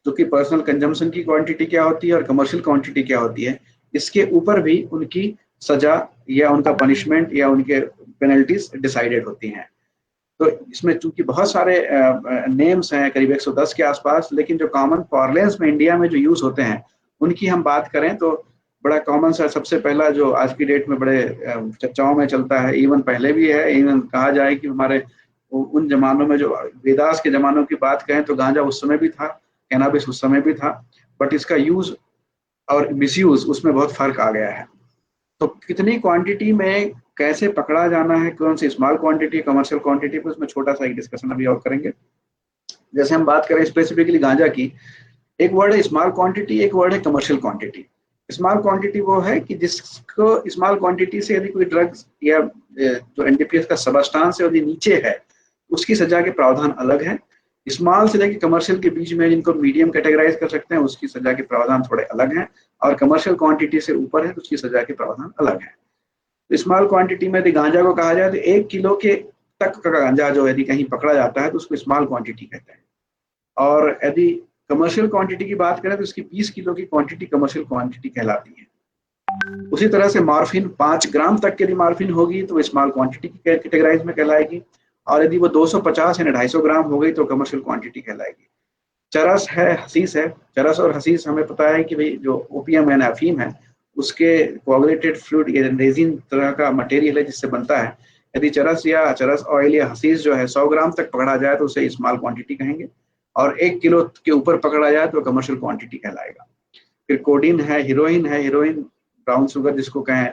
जो कि पर्सनल कंजम्पशन की क्वांटिटी क्या होती है और कमर्शियल क्वांटिटी क्या होती है, इसके ऊपर भी उनकी सजा या उनका पनिशमेंट या उनके पेनल्टीज डिसाइडेड होती हैं। तो इसमें चूंकि बहुत सारे नेम्स हैं, करीब 110 के आसपास, लेकिन जो कॉमन पार्लेंस में इंडिया में जो यूज होते हैं उनकी हम बात करें तो बड़ा कॉमन सा सबसे पहला जो आज की डेट में बड़े चर्चाओं में चलता है, इवन पहले भी है, इवन कहा जाए कि हमारे उन जमानों में जो वेदास के जमानों की बात करें तो गांजा उस समय भी था, कैनाबिस उस समय भी था, बट इसका यूज और मिसयूज उसमें बहुत फर्क आ गया है। तो कितनी क्वांटिटी में कैसे पकड़ा जाना है, कौन C small quantity, commercial quantity, पर उसमें छोटा सा एक डिस्कशन अभी और करेंगे। जैसे हम बात करें स्पेसिफिकली गांजा की, एक वर्ड है स्मॉल क्वांटिटी, एक वर्ड है कमर्शियल क्वांटिटी। स्मॉल क्वांटिटी वो है कि जिसको स्मॉल क्वांटिटी से यदि कोई ड्रग्स या जो एनडीपीएस का सबस्टांस है यदि नीचे है, उसकी सजा के प्रावधान अलग है। स्मॉल से लेकर कमर्शियल के बीच में जिनको मीडियम कैटेगराइज कर सकते हैं, उसकी सजा के प्रावधान थोड़े अलग हैं, और कमर्शियल क्वांटिटी से ऊपर है तो उसकी सजा के प्रावधान अलग है। तो स्मॉल क्वांटिटी में यदि गांजा को कहा जाए तो 1 किलो के तक का गांजा जो यदि कहीं पकड़ा जाता है तो उसको स्मॉल क्वांटिटी कहते हैं। और यदि कमर्शियल क्वांटिटी की बात करें तो उसकी 20 किलो की क्वांटिटी कमर्शियल क्वांटिटी कहलाती है। उसी तरह से मॉर्फिन 5 ग्राम तक की यदि मॉर्फिन होगी तो स्मॉल क्वांटिटी की कैटेगराइज में कहलाएगी, और यदि वो 250 यानी 250 ग्राम हो गई तो कमर्शियल क्वांटिटी कहलाएगी। चरस है, हसीस है। चरस और हसीस हमें पता है कि भाई जो ओपीएम यानी अफीम है उसके कोआगुलेटेड फ्लूइड या रेजिन तरह का मटेरियल है जिससे बनता है। यदि चरस या चरस ऑयल या हसीस जो है 100 ग्राम तक पकड़ा जाए तो उसे स्मॉल क्वांटिटी कहेंगे, और 1 किलो के ऊपर पकड़ा जाए तो कमर्शियल क्वांटिटी कहलाएगा। फिर कोडीन है, हीरोइन ब्राउन शुगर जिसको कहें,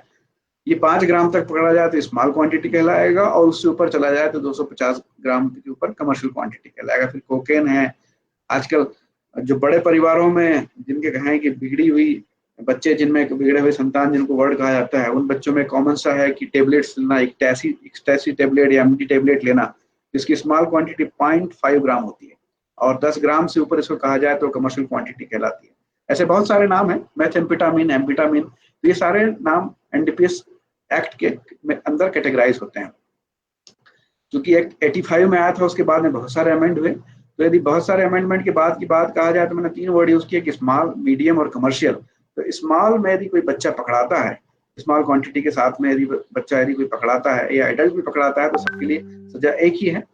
ये 5 ग्राम तक पकड़ा जाए तो स्मॉल क्वांटिटी कहलाएगा, और उससे ऊपर चला जाए तो 250 ग्राम के ऊपर कमर्शियल क्वांटिटी कहलाएगा। फिर कोकेन है। आजकल जो बड़े परिवारों में जिनके कहें कि बिगड़ी हुई बच्चे, जिनमें बिगड़े हुए संतान जिनको वर्ड कहा जाता है, उन बच्चों में कॉमन सा है कि टेबलेट्स लेना, एक टैसी टेबलेट या एमडी टेबलेट लेना, जिसकी स्मॉल क्वांटिटी 0.5 ग्राम होती है, और 10 ग्राम से ऊपर इसको कहा जाए तो कमर्शियल क्वांटिटी कहलाती है। ऐसे बहुत सारे नाम हैं, मेथेम्फेटामिन, एम्फेटामिन, तो ये सारे नाम एनडीपीएस एक्ट के अंदर कैटेगराइज होते हैं। क्योंकि एक्ट 85 में आया था, उसके बाद में बहुत सारे अमेंड हुए। तो यदि बहुत सारे अमेंडमेंट के बाद की बात कहा जाए तो मैंने 3 वर्ड यूज किए कि स्मॉल, मीडियम और कमर्शियल। तो स्मॉल में यदि कोई बच्चा पकड़ाता है, स्मॉल क्वांटिटी के साथ में यदि बच्चा यदि कोई पकड़ाता है या एडल्ट भी पकड़ाता है, तो सबके लिए सजा एक ही है।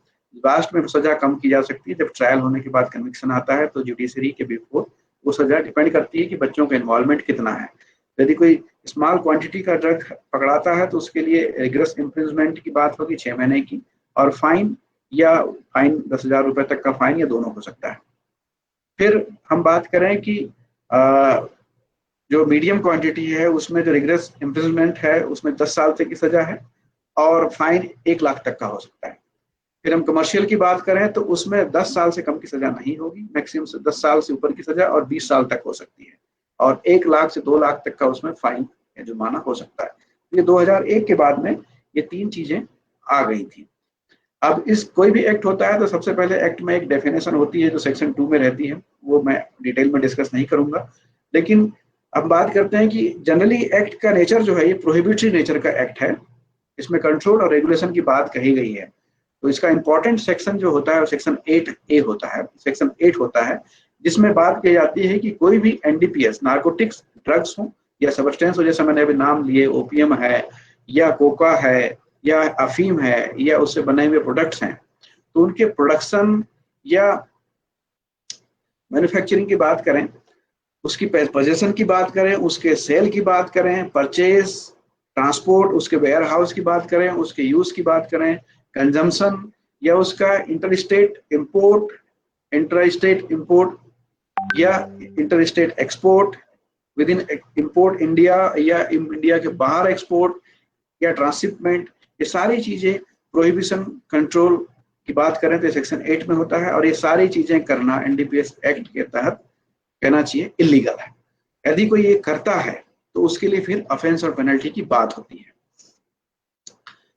लास्ट में सजा कम की जा सकती है, जब ट्रायल होने के बाद कन्विक्शन आता है तो जुडिशरी के बिफोर वो सजा डिपेंड करती है कि बच्चों का इन्वॉल्वमेंट कितना है। यदि कोई स्मॉल क्वांटिटी का ड्रग पकड़ाता है तो उसके लिए रिग्रेस इम्प्रिजमेंट की बात होगी 6 महीने की, और फाइन 10,000 रुपए तक का फाइन, या दोनों हो सकता है। फिर हम बात करें कि जो मीडियम क्वांटिटी है उसमें जो रिग्रेस इम्प्रिजमेंट है उसमें 10 साल तक की सजा है और फाइन 1 लाख तक का हो सकता है। फिर हम कमर्शियल की बात करें तो उसमें 10 साल से कम की सजा नहीं होगी, मैक्सिमम से 10 साल से ऊपर की सजा और 20 साल तक हो सकती है, और 1 लाख से 2 लाख तक का उसमें फाइन या जुर्माना हो सकता है। ये 2001 के बाद में ये 3 चीजें आ गई थी। अब इस कोई भी एक्ट होता है तो सबसे पहले एक्ट में एक डेफिनेशन होती है जो सेक्शन 2 में रहती है, वो मैं डिटेल में डिस्कस नहीं करूंगा। लेकिन अब बात करते हैं कि जनरली एक्ट का नेचर जो है ये प्रोहिबिटरी नेचर का एक्ट है, इसमें कंट्रोल और रेगुलेशन की बात कही गई है। तो इसका इंपॉर्टेंट सेक्शन जो होता है वो सेक्शन 8A होता है, सेक्शन 8 होता है, जिसमें बात की जाती है कि कोई भी एनडीपीएस, नार्कोटिक्स ड्रग्स हो या सब्सटेंस हो, जैसे मैंने अभी नाम लिए, ओपियम है या कोका है या अफीम है या उससे बने हुए प्रोडक्ट्स हैं, तो उनके प्रोडक्शन या मैन्युफैक्चरिंग की बात करें, उसकी पोजेशन की बात करें, उसके सेल की बात करें, परचेज, ट्रांसपोर्ट, उसके वेयर हाउस की बात करें, उसके यूज की बात करें, कंजम्पशन या उसका इंटरस्टेट इंपोर्ट, इंट्रास्टेट इंपोर्ट या interstate export, with in import India या इंडिया के बाहर एक्सपोर्ट या ट्रांसशिपमेंट, ये सारी चीजें प्रोहिबिशन कंट्रोल की बात करें तो सेक्शन 8 में होता है। और ये सारी चीजें करना एनडीपीएस एक्ट के तहत कहना चाहिए इलीगल है। यदि कोई ये करता है तो उसके लिए फिर ऑफेंस और पेनल्टी की बात होती है।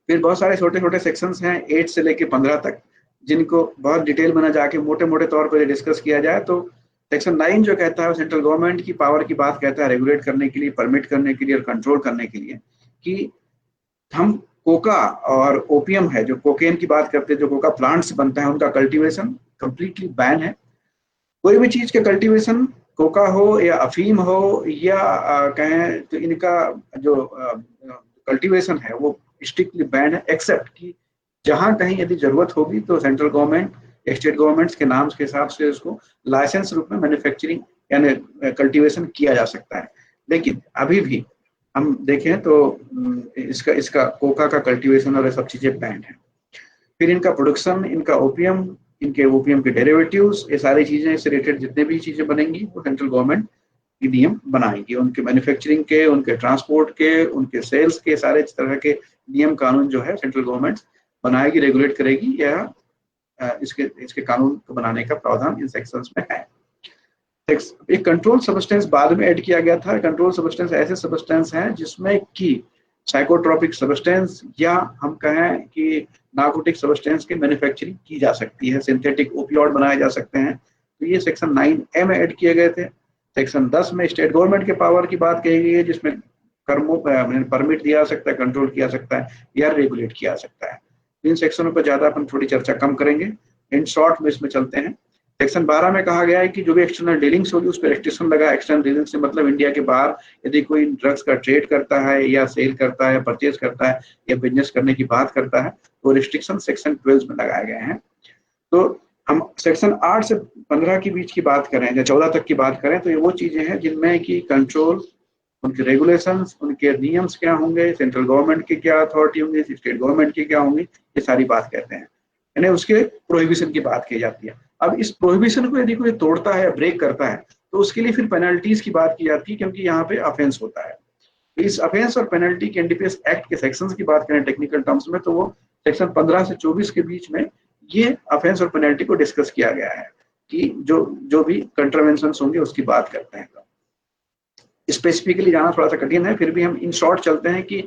फिर बहुत सारे छोटे छोटे सेक्शंस हैं 8 से लेकर 15 तक, जिनको बहुत डिटेल में ना जाके मोटे मोटे तौर पर डिस्कस किया जाए तो सेक्शन 9 जो कहता है सेंट्रल गवर्नमेंट की पावर की बात कहता है रेगुलेट करने के लिए, परमिट करने के लिए और कंट्रोल करने के लिए, कि हम कोका और ओपियम है, जो कोकेन की बात करते हैं, जो कोका प्लांट से बनता है, उनका कल्टीवेशन कंप्लीटली बैन है। कोई भी चीज के कल्टीवेशन, कोका हो या अफीम हो या कहें तो इनका जो कल्टीवेशन है वो स्ट्रिक्टली बैन है, एक्सेप्ट कि जहां कहीं यदि जरूरत होगी तो सेंट्रल गवर्नमेंट, स्टेट गवर्नमेंट्स के नाम के हिसाब से उसको लाइसेंस रूप में मैन्युफैक्चरिंग यानी कल्टीवेशन किया जा सकता है। लेकिन अभी भी हम देखें तो इसका कोका का कल्टीवेशन और ये सब चीजें बैन है। फिर इनका प्रोडक्शन, इनका ओपियम, इनके ओपियम के डेरिवेटिव्स, ये सारी चीजें इससे रिलेटेड जितने भी चीजें बनेंगी वो सेंट्रल गवर्नमेंट की नियम बनाएंगी, उनके मैन्युफैक्चरिंग के, उनके ट्रांसपोर्ट के, उनके सेल्स के, सारे तरह के नियम कानून जो है सेंट्रल गवर्नमेंट बनाएगी, रेगुलेट करेगी, या इसके कानून को बनाने का प्रावधान इन सेक्शंस में है। एक कंट्रोल सब्सटेंस बाद में ऐड किया गया था। कंट्रोल सब्सटेंस ऐसे सब्सटेंस हैं जिसमें कि साइकोट्रोपिक सब्सटेंस या हम कहें कि नार्कोटिक सब्सटेंस की मैन्युफैक्चरिंग की जा सकती है, सिंथेटिक ओपियोइड बनाए जा सकते हैं। तो ये सेक्शन 9A में ऐड किए गए थे। सेक्शन 10 में स्टेट गवर्नमेंट के पावर की बात कही गई है, जिसमें कर्मों परमिट दिया जा सकता है, कंट्रोल किया सकता है या रेगुलेट किया जा सकता है। इन सेक्शनों पर ज्यादा अपन थोड़ी चर्चा कम करेंगे, इन शॉर्ट में इसमें चलते हैं। सेक्शन 12 में कहा गया है कि जो भी एक्सटर्नल डीलिंग्स होगी उस पर रेस्ट्रिक्शन लगा। एक्सटर्नल डीलिंग्स से मतलब इंडिया के बाहर यदि कोई ड्रग्स का ट्रेड करता है या सेल करता है, परचेज करता है या बिजनेस करने की बात करता है तो रिस्ट्रिक्शन सेक्शन 12 में लगाए गए हैं। तो हम सेक्शन 8 से 15 के बीच की बात करें या 14 तक की बात करें तो ये वो चीजें हैं जिनमें कि कंट्रोल, उनके रेगुलेशंस, उनके नियम्स क्या होंगे, सेंट्रल गवर्नमेंट की क्या अथॉरिटी होंगी, स्टेट गवर्नमेंट की क्या होंगी, ये सारी बात कहते हैं, यानी उसके प्रोहिबिशन की बात की जाती है। अब इस प्रोहिबिशन को यदि कोई तोड़ता है, ब्रेक करता है, तो उसके लिए फिर पेनल्टीज की बात की जाती है, क्योंकि यहाँ पे ऑफेंस होता है। इस ऑफेंस और पेनल्टी के एनडीपीएस एक्ट के सेक्शंस की बात करें टेक्निकल टर्म्स में तो वो सेक्शन 15 से 24 के बीच में ये ऑफेंस और पेनल्टी को डिस्कस किया गया है कि जो भी कंट्रावेंशंस होंगे उसकी बात करते हैं। स्पेसिफिकली जाना थोड़ा सा कठिन है, फिर भी हम इन शॉर्ट चलते हैं कि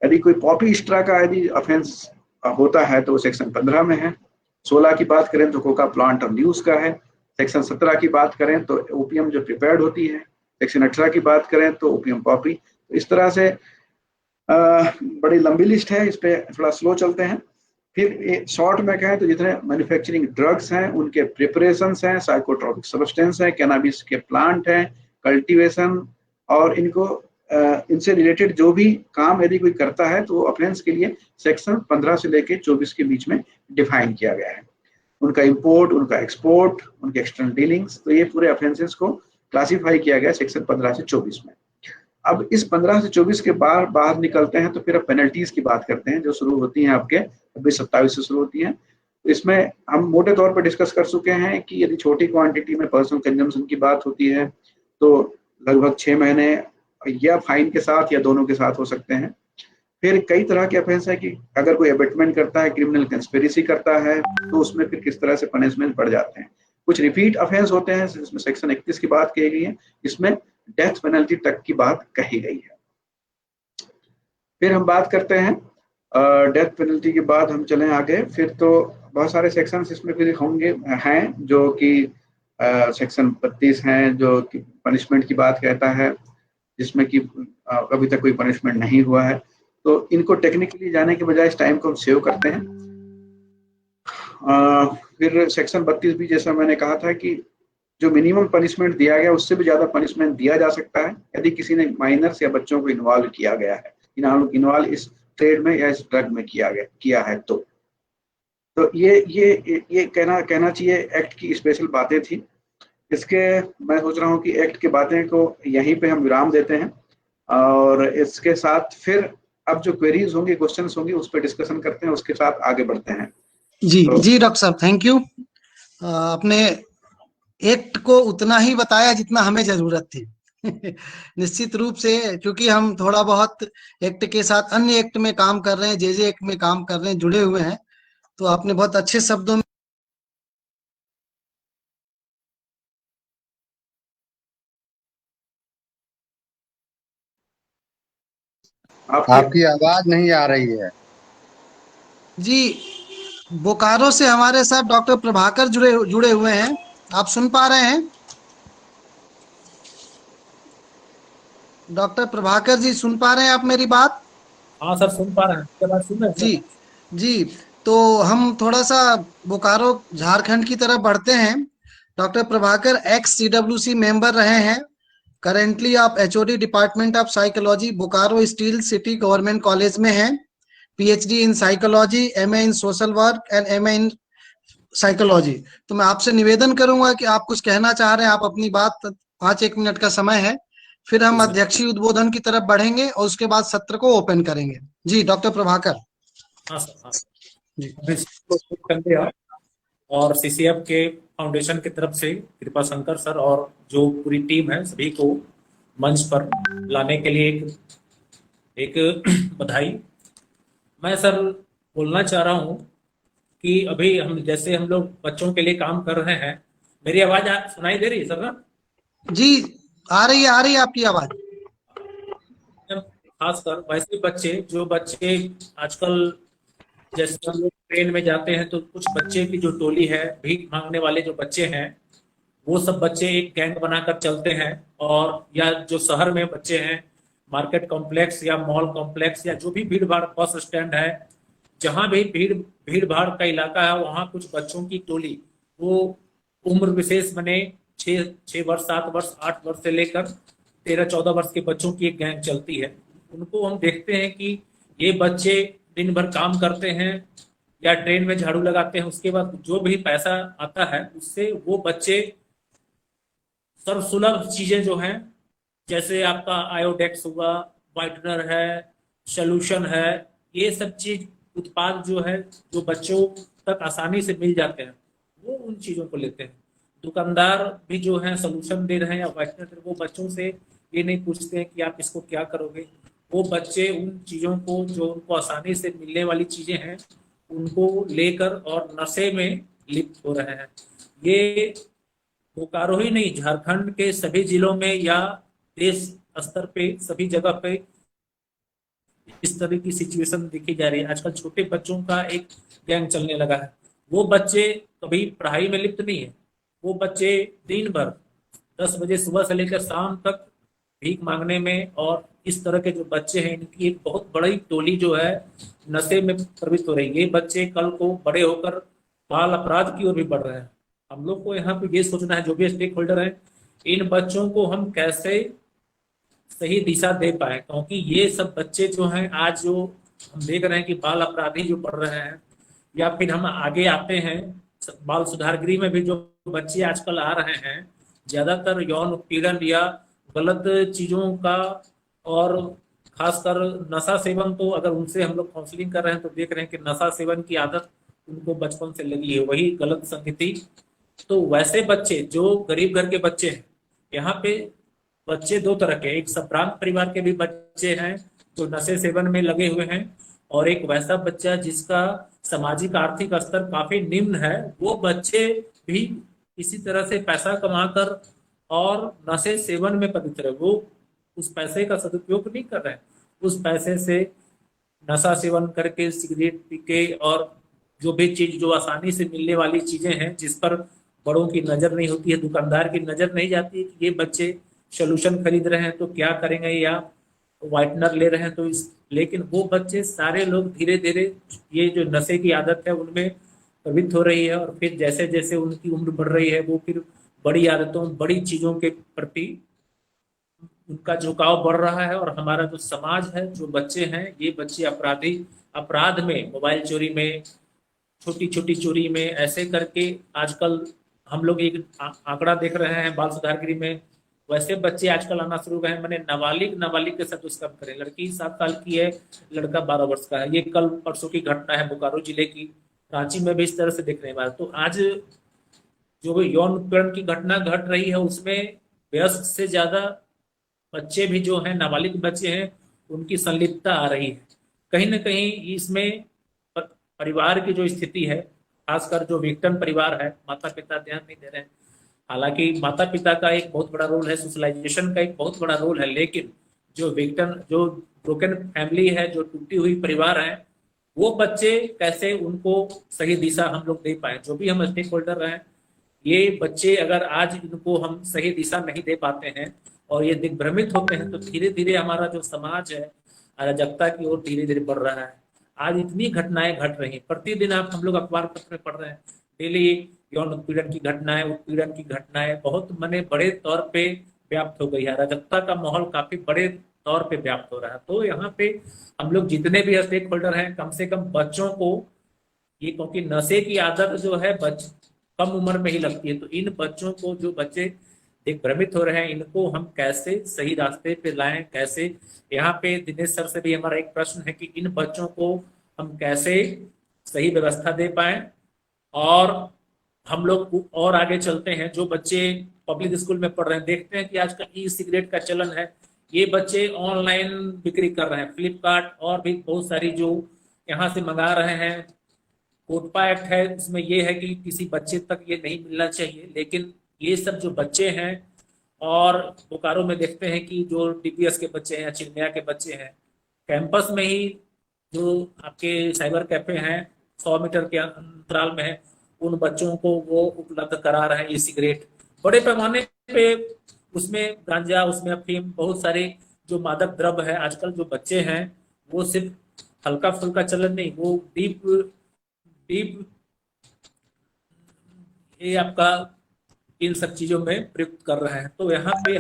यदि कोई पॉपी स्ट्रा का यदि ऑफेंस होता है तो वो सेक्शन 15 में है। 16 की बात करें तो कोका प्लांट और न्यूज का है। सेक्शन 17 की बात करें तो ओपियम जो प्रिपेयर्ड होती है। सेक्शन 18 की बात करें तो ओपियम पॉपी। तो इस तरह से बड़ी लंबी लिस्ट है, इस पे थोड़ा स्लो चलते हैं। फिर शॉर्ट में कहें तो जितने मैन्युफैक्चरिंग ड्रग्स हैं, उनके प्रिपरेशंस हैं, साइकोट्रॉपिक सब्सटेंस हैं, कैनाबिस के प्लांट हैं, कल्टीवेशन, और इनसे रिलेटेड जो भी काम यदि कोई करता है तो वो ऑफेंस के लिए सेक्शन 15 से लेके 24 के बीच में डिफाइन किया गया है। उनका इंपोर्ट, उनका एक्सपोर्ट, उनके एक्सटर्नल डीलिंग्स, तो ये पूरे ऑफेंसेस को क्लासिफाई किया गया सेक्शन 15 से 24 में। अब इस 15 से 24 के बाहर निकलते हैं तो फिर अब पेनल्टीज की बात करते हैं, जो शुरू होती हैं आपके 26-27 से शुरू होती हैं। तो इसमें हम मोटे तौर पर डिस्कस कर चुके हैं कि यदि छोटी क्वांटिटी में पर्सनल कंजम्पशन की बात होती है तो लगभग 6 महीने या फाइन के साथ या दोनों के साथ हो सकते हैं। फिर कई तरह के ऑफेंस है कि अगर कोई अबेटमेंट करता है, क्रिमिनल कंस्पिरेसी करता है, तो उसमें फिर किस तरह से पनिशमेंट बढ़ जाते हैं। कुछ रिपीट ऑफेंस होते हैं जिसमें सेक्शन 31 की बात कही गई है, इसमें डेथ पेनल्टी तक की बात कही गई है। फिर हम बात करते हैं डेथ पेनल्टी के बाद हम चलें आगे। फिर तो बहुत सारे सेक्शंस इसमें फिर होंगे हैं, जो कि सेक्शन 32 हैं जो कि पनिशमेंट की बात कहता है, जिसमें कि अभी तक कोई पनिशमेंट नहीं हुआ है। तो इनको टेक्निकली जाने के बजाय इस टाइम को हम सेव करते हैं। फिर सेक्शन 32 भी, जैसा मैंने कहा था कि जो मिनिमम पनिशमेंट दिया गया उससे भी ज्यादा पनिशमेंट दिया जा सकता है यदि किसी ने माइनर्स या बच्चों को इन्वॉल्व किया गया है, इन्वॉल्व इस ट्रेड में या इस ड्रग में किया है। तो ये कहना चाहिए एक्ट की स्पेशल बातें थी। इसके मैं सोच रहा हूँ कि एक्ट की बातें को यहीं पे हम विराम देते हैं, और इसके साथ फिर अब जो क्वेरीज होंगी, क्वेश्चंस होंगी, उस पर डिस्कशन करते हैं, उसके साथ आगे बढ़ते हैं। जी जी डॉक्टर साहब, थैंक यू। आपने एक्ट को उतना ही बताया जितना हमें जरूरत थी। निश्चित रूप से, क्योंकि हम थोड़ा बहुत एक्ट के साथ अन्य एक्ट में काम कर रहे हैं, जे एक्ट में काम कर रहे हैं, जुड़े हुए हैं, तो आपने बहुत अच्छे शब्दों में आपकी आवाज नहीं आ रही है। जी, बोकारो से हमारे साथ डॉक्टर प्रभाकर जुड़े हुए हैं। आप सुन पा रहे हैं? डॉक्टर प्रभाकर जी, सुन पा रहे हैं आप मेरी बात? हाँ सर, सुन पा रहे हैं, क्या बात सुन रहे हैं जी जी, तो हम थोड़ा सा बोकारो झारखंड की तरफ बढ़ते हैं। Doctor Prabhakar x CWC member रहे हैं। करेंटली आप HOD department of psychology Bokaro steel city government college में हैं। PhD in psychology, MA in social work and MA in psychology. तो मैं आपसे निवेदन करूंगा कि आप कुछ कहना चाह रहे हैं, आप अपनी बात, 5-1 मिनट का समय है। फिर हम अध्यक्षीय उद्बोधन की तरफ बढ़ेंगे और उसके बाद सत्र को ओपन करेंगे। जी डॉक्टर प्रभाकर। हाँ सर, हाँ जी। और CCF के फाउंडेशन की तरफ से कृपा शंकर सर और जो पूरी टीम है, सभी को मंच पर लाने के लिए एक बधाई। मैं सर बोलना चाह रहा हूँ कि अभी हम लोग बच्चों के लिए काम कर रहे हैं। मेरी आवाज सुनाई दे रही है सर ना? जी, आ रही है आपकी आवाज। खासकर वैसे जो बच्चे आजकल, जैसे हम लोग ट्रेन में जाते हैं तो कुछ बच्चे की जो टोली है, भीख मांगने वाले जो बच्चे हैं, वो सब बच्चे एक गैंग बनाकर चलते हैं। और या जो शहर में बच्चे हैं, मार्केट कॉम्प्लेक्स या मॉल कॉम्प्लेक्स या जो भी भीड़ भाड़, बस स्टैंड है, जहां भी भीड़ भाड़ का इलाका है, वहां कुछ बच्चों की टोली, वो उम्र विशेष बने 6 वर्ष, 7 वर्ष, 8 वर्ष से लेकर 13-14 वर्ष के बच्चों की एक गैंग चलती है। उनको हम देखते हैं कि ये बच्चे दिन भर काम करते हैं या ट्रेन में झाड़ू लगाते हैं, उसके बाद जो भी पैसा आता है उससे वो बच्चे सर्वसुलभ चीजें जो हैं, जैसे आपका आयोडेक्स हुआ, वाइटनर है, सोल्यूशन है, ये सब चीज उत्पाद जो है, जो बच्चों तक आसानी से मिल जाते हैं, वो उन चीजों को लेते हैं। दुकानदार भी जो है सोल्यूशन दे रहे हैं या वाइटनर, वो बच्चों से ये नहीं पूछते हैं कि आप इसको क्या करोगे। वो बच्चे उन चीजों को, जो उनको आसानी से मिलने वाली चीजें हैं, उनको लेकर और नशे में लिप्त हो रहे हैं। ये बोकारो ही नहीं, झारखंड के सभी जिलों में या देश स्तर पे सभी जगह पे इस तरह की सिचुएशन देखी जा रही है। आजकल छोटे बच्चों का एक गैंग चलने लगा है। वो बच्चे कभी पढ़ाई में लिप्त नहीं है, वो बच्चे दिन भर 10 बजे सुबह से लेकर शाम तक भीख मांगने में, और इस तरह के जो बच्चे हैं इनकी एक बहुत बड़ी टोली जो है नशे में प्रवृत्त हो रही है। ये बच्चे कल को बड़े होकर बाल अपराध की ओर भी बढ़ रहे हैं। हम लोग को यहाँ पे ये सोचना है, जो भी स्टेक होल्डर है, इन बच्चों को हम कैसे सही दिशा दे पाए, क्योंकि ये सब बच्चे जो हैं आज जो हम देख रहे हैं कि बाल अपराधी जो बढ़ रहे हैं, या फिर हम आगे आते हैं बाल सुधार गृह में भी जो बच्चे आजकल आ रहे हैं, ज्यादातर यौन उत्पीड़न या गलत चीजों का, और खासकर नशा सेवन, तो अगर उनसे हम लोग काउंसलिंग कर रहे हैं तो देख रहे हैं कि नशा सेवन की आदत उनको बचपन से लगी है, वही गलत संगति। तो वैसे बच्चे जो गरीब घर के बच्चे हैं, यहाँ पे बच्चे दो तरह के, एक संभ्रांत परिवार के भी बच्चे हैं जो नशे सेवन में लगे हुए हैं, और एक वैसा बच्चा जिसका सामाजिक आर्थिक स्तर काफी निम्न है, वो बच्चे भी इसी तरह से पैसा कमाकर और नशे सेवन में पतित रहे। वो उस पैसे का सदुपयोग नहीं कर रहे हैं, उस पैसे से नशा सेवन करके, सिगरेट पी के, और जो भी चीज जो आसानी से मिलने वाली चीजें हैं जिस पर बड़ों की नजर नहीं होती है, दुकानदार की नजर नहीं जाती है कि ये बच्चे सोल्यूशन खरीद रहे हैं तो क्या करेंगे, या व्हाइटनर ले रहे हैं तो लेकिन वो बच्चे सारे लोग धीरे धीरे ये जो नशे की आदत है उनमें प्रवृत्त हो रही है, और फिर जैसे जैसे उनकी उम्र बढ़ रही है वो फिर बड़ी आदतों, बड़ी चीजों के प्रति उनका झुकाव बढ़ रहा है। और हमारा जो समाज है, जो बच्चे हैं, ये बच्चे अपराध में, मोबाइल चोरी में, छोटी छोटी चोरी में, ऐसे करके आजकल हम लोग एक आंकड़ा देख रहे हैं बाल सुधार गृह में, वैसे बच्चे आजकल आना शुरू हुए हैं। मैंने नाबालिग के साथ दुष्कर्म करे, लड़की 7 साल की है, लड़का 12 वर्ष का है। ये कल परसों की घटना है बोकारो जिले की, रांची में भी इस तरह से देखने वाला। तो आज जो यौन उत्पीड़न की घटना घट रही है उसमें वयस्क से ज्यादा बच्चे भी जो हैं, नाबालिग बच्चे हैं, उनकी संलिप्तता आ रही है। कहीं ना कहीं इसमें परिवार की जो स्थिति है, खासकर जो विक्टिम परिवार है, माता पिता ध्यान नहीं दे रहे हैं। हालांकि माता पिता का एक बहुत बड़ा रोल है, सोशलाइजेशन का एक बहुत बड़ा रोल है, लेकिन जो विक्टिम, जो ब्रोकन फैमिली है, जो टूटी हुई परिवार है, वो बच्चे कैसे उनको सही दिशा हम लोग दे पाए। जो भी हम स्टेक होल्डर हैं, ये बच्चे अगर आज इनको हम सही दिशा नहीं दे पाते हैं और ये दिग्भ्रमित होते हैं, तो धीरे धीरे हमारा जो समाज है अराजकता की ओर धीरे धीरे बढ़ रहा है। आज इतनी घटनाएं घट रही हैं, प्रतिदिन आप हम लोग अखबार पत्र में पढ़ रहे हैं, डेली यौन उत्पीड़न की घटनाएं, उत्पीड़न की घटनाएं बहुत बड़े तौर पे व्याप्त हो गई है। अराजकता का माहौल काफी बड़े तौर पे व्याप्त हो रहा है। तो यहाँ पे हम लोग जितने भी स्टेक होल्डर हैं, कम से कम बच्चों को, ये क्योंकि नशे की आदत जो है कम उम्र में ही लगती है, तो इन बच्चों को, जो बच्चे दिग्भ्रमित हो रहे हैं, इनको हम कैसे सही रास्ते पे लाएं, कैसे, यहाँ पे दिनेश सर से भी हमारा एक प्रश्न है कि इन बच्चों को हम कैसे सही व्यवस्था दे पाए। और हम लोग और आगे चलते हैं, जो बच्चे पब्लिक स्कूल में पढ़ रहे हैं, देखते हैं कि आजकल ई सिगरेट का चलन है, ये बच्चे ऑनलाइन बिक्री कर रहे हैं, फ्लिपकार्ट और भी बहुत सारी जो यहाँ से मंगा रहे हैं। कोटपा एक्ट है, इसमें ये है कि किसी बच्चे तक ये नहीं मिलना चाहिए, लेकिन ये सब जो बच्चे हैं, और बोकारो में देखते हैं कि जो डीपीएस के बच्चे हैं या चिन्मया के बच्चे हैं, कैंपस में ही जो आपके साइबर कैफे हैं 100 मीटर के अंतराल में है, उन बच्चों को वो उपलब्ध करा रहे हैं ये सिगरेट बड़े पैमाने पे। उसमें गांजा, उसमें अफीम, बहुत सारे जो मादक द्रव्य है। आजकल जो बच्चे हैं वो सिर्फ हल्का फुल्का चलन नहीं, वो डीप ये आपका इन सब चीजों में प्रयुक्त कर रहे हैं। तो यहाँ पे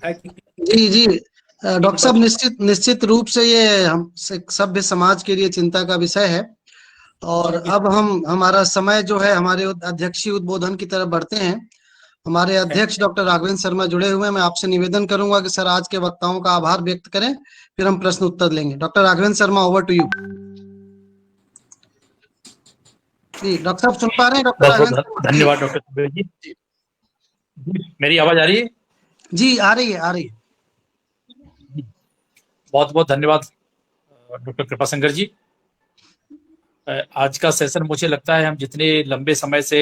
है कि जी डॉक्टर साहब, निश्चित रूप से ये हम सभ्य समाज के लिए चिंता का विषय है। और अब हमारा समय जो है, हमारे अध्यक्षीय उद्बोधन की तरफ बढ़ते हैं। हमारे अध्यक्ष डॉक्टर राघवेंद्र शर्मा जुड़े हुए हैं। मैं आपसे निवेदन करूंगा कि सर आज के वक्ताओं का आभार व्यक्त करें, फिर हम प्रश्न उत्तर लेंगे। Doctor Raghavendra Sharma, over to you. जी डॉक्टर साहब सुन पा रहे हैं? डॉक्टर राघवेंद्र, धन्यवाद डॉक्टर सुबेर जी। मेरी आवाज आ रही है? जी आ रही है। बहुत बहुत धन्यवाद डॉक्टर कृपाशंकर जी। आज का सेशन मुझे लगता है हम जितने लंबे समय से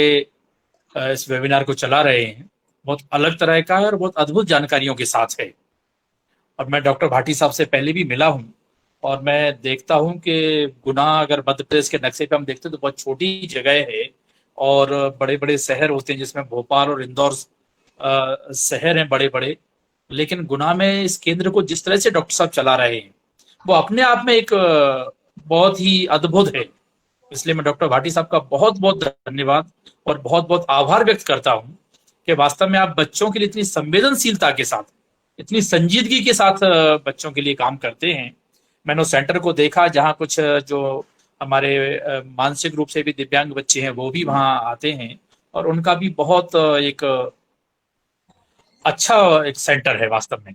इस वेबिनार को चला रहे हैं, बहुत अलग तरह का है और बहुत अद्भुत जानकारियों के साथ है। और मैं डॉक्टर भाटी साहब से पहले भी मिला हूं, और मैं देखता हूं कि गुना अगर मध्य प्रदेश के नक्शे पे हम देखते हैं तो बहुत छोटी जगह है, और बड़े बड़े शहर होते हैं जिसमें भोपाल और इंदौर शहर हैं बड़े बड़े, लेकिन गुना में इस केंद्र को जिस तरह से डॉक्टर साहब चला रहे हैं वो अपने आप में एक बहुत ही अद्भुत है। इसलिए मैं डॉक्टर भाटी साहब का बहुत बहुत धन्यवाद और बहुत बहुत आभार व्यक्त करता हूं कि वास्तव में आप बच्चों के लिए इतनी संवेदनशीलता के साथ, इतनी संजीदगी के साथ बच्चों के लिए काम करते हैं। मैंने उस सेंटर को देखा जहां कुछ जो हमारे मानसिक रूप से भी दिव्यांग बच्चे हैं वो भी वहां आते हैं और उनका भी बहुत एक अच्छा एक सेंटर है वास्तव में।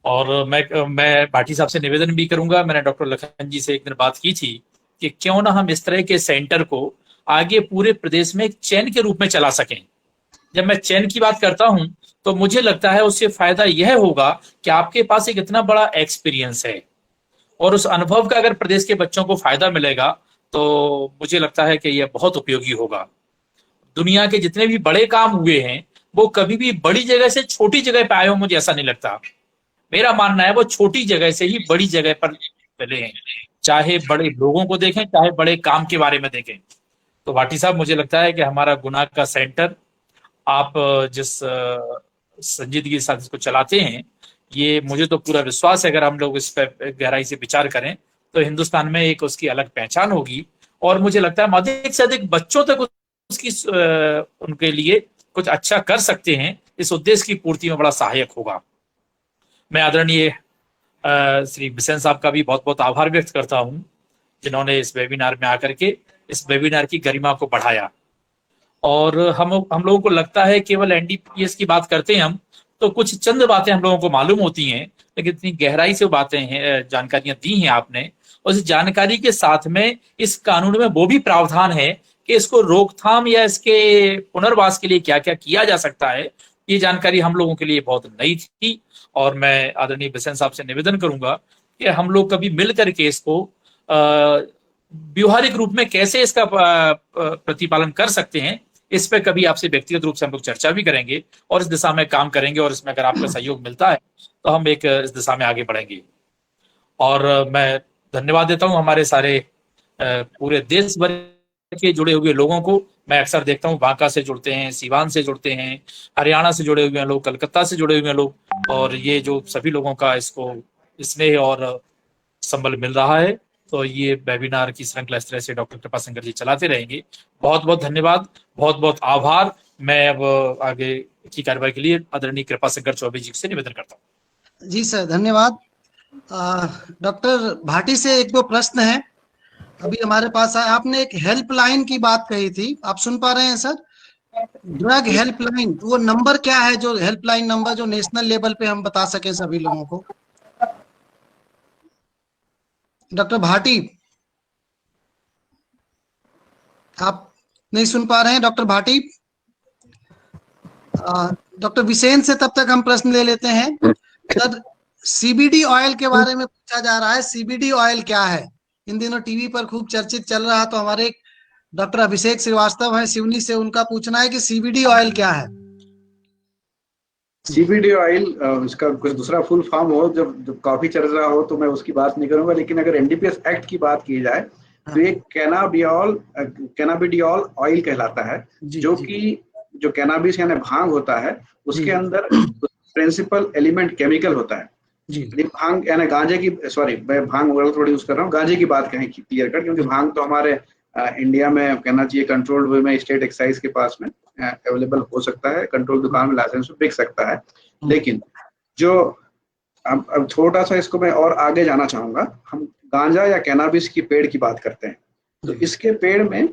और मैं भाटी साहब से निवेदन भी करूंगा, मैंने डॉक्टर लखन जी से एक दिन बात की थी कि क्यों ना हम इस तरह के सेंटर को आगे पूरे प्रदेश में एक चैन के रूप में चला सकें। जब मैं चैन की बात करता हूं तो मुझे लगता है उससे फायदा यह होगा कि आपके पास एक इतना बड़ा एक्सपीरियंस है और उस अनुभव का अगर प्रदेश के बच्चों को फायदा मिलेगा तो मुझे लगता है कि यह बहुत उपयोगी होगा। दुनिया के जितने भी बड़े काम हुए हैं वो कभी भी बड़ी जगह से छोटी जगह पे आए हो, मुझे ऐसा नहीं लगता। मेरा मानना है वो छोटी जगह से ही बड़ी जगह पर चले हैं, चाहे बड़े लोगों को देखें चाहे बड़े काम के बारे में देखें। तो भाटी साहब मुझे लगता है कि हमारा गुना का सेंटर आप जिस संजीदगी के साथ इसको चलाते हैं, ये मुझे तो पूरा विश्वास है अगर हम लोग इस पर गहराई से विचार करें तो हिंदुस्तान में एक उसकी अलग पहचान होगी और मुझे लगता है हम अधिक से अधिक बच्चों तक उसकी उनके लिए कुछ अच्छा कर सकते हैं। इस उद्देश्य की पूर्ति में बड़ा सहायक होगा। मैं आदरणीय श्री बिसेन साहब का भी बहुत बहुत आभार व्यक्त करता हूं जिन्होंने इस वेबिनार में आकर के इस वेबिनार की गरिमा को बढ़ाया। और हम लोगों को लगता है केवल एनडीपीएस की बात करते हैं हम तो कुछ चंद बातें हम लोगों को मालूम होती हैं, लेकिन इतनी गहराई से बातें हैं, जानकारियां दी हैं आपने। और इस जानकारी के साथ में इस कानून में वो भी प्रावधान है कि इसको रोकथाम या इसके पुनर्वास के लिए क्या क्या किया जा सकता है। ये जानकारी हम लोगों के लिए बहुत नई थी और मैं आदरणीय बिसेन साहब से निवेदन करूंगा कि हम लोग कभी मिल करके इसको व्यवहारिक रूप में कैसे इसका प्रतिपालन कर सकते हैं, इस पे कभी आपसे व्यक्तिगत रूप से हम लोग चर्चा भी करेंगे और इस दिशा में काम करेंगे। और इसमें अगर आपका सहयोग मिलता है तो हम एक इस दिशा में आगे बढ़ेंगे। और मैं धन्यवाद देता हूं हमारे सारे पूरे देश भर के जुड़े हुए लोगों को। मैं अक्सर देखता हूं बांका से जुड़ते हैं, सीवान से जुड़ते हैं, हरियाणा से जुड़े हुए हैं लोग, कलकत्ता से जुड़े हुए हैं लोग, और ये जो सभी लोगों का इसको स्नेह और संबल मिल रहा है। तो ये वेबिनार की श्रृंखला इस तरह से डॉक्टर कृपाशंकर जी चलाते रहेंगे। बहुत बहुत धन्यवाद, बहुत बहुत आभार। मैं अब आगे की कार्रवाई के लिए आदरणीय कृपाशंकर चौबे जी से निवेदन करता हूँ। जी सर, धन्यवाद। डॉक्टर भाटी से एक दो प्रश्न है अभी हमारे पास आया। आपने एक हेल्पलाइन की बात कही थी, आप सुन पा रहे हैं सर? ड्रग हेल्पलाइन, तो वो नंबर क्या है जो हेल्पलाइन नंबर जो नेशनल लेवल पे हम बता सके सभी लोगों को? डॉक्टर भाटी, आप नहीं सुन पा रहे हैं डॉक्टर भाटी? डॉक्टर बिसेन से तब तक हम प्रश्न ले लेते हैं। सर, सीबीडी ऑयल के बारे में पूछा जा रहा है, सीबीडी ऑयल क्या है? इन दिनों टीवी पर खूब चर्चित चल रहा, तो हमारे डॉक्टर अभिषेक श्रीवास्तव हैं सिवनी से, उनका पूछना है कि सीबीडी ऑयल क्या है? सीबीडी ऑयल इसका कुछ दूसरा फुल फॉर्म हो, जब काफी चल रहा हो तो मैं उसकी बात नहीं करूंगा, लेकिन अगर एनडीपीएस एक्ट की बात की जाए तो ये कैनाबिडियोल ऑयल कहलाता है, जो कि जो कैनाबिस यानी भांग होता है उसके अंदर प्रिंसिपल एलिमेंट केमिकल होता है। भांग यानी गांजे की, सॉरी मैं भांग वगैरह थोड़ी यूज कर रहा हूँ, गांजे की बात कहें क्लियर कर, क्योंकि भांग तो हमारे इंडिया में कहना चाहिए कंट्रोल्ड वे में स्टेट एक्साइज के पास में अवेलेबल हो सकता है, कंट्रोल दुकान में लाइसेंस बिक सकता है। लेकिन जो अब थोड़ा सा इसको मैं और आगे जाना चाहूंगा, हम गांजा या कैनाबिस की पेड़ की बात करते हैं तो इसके पेड़ में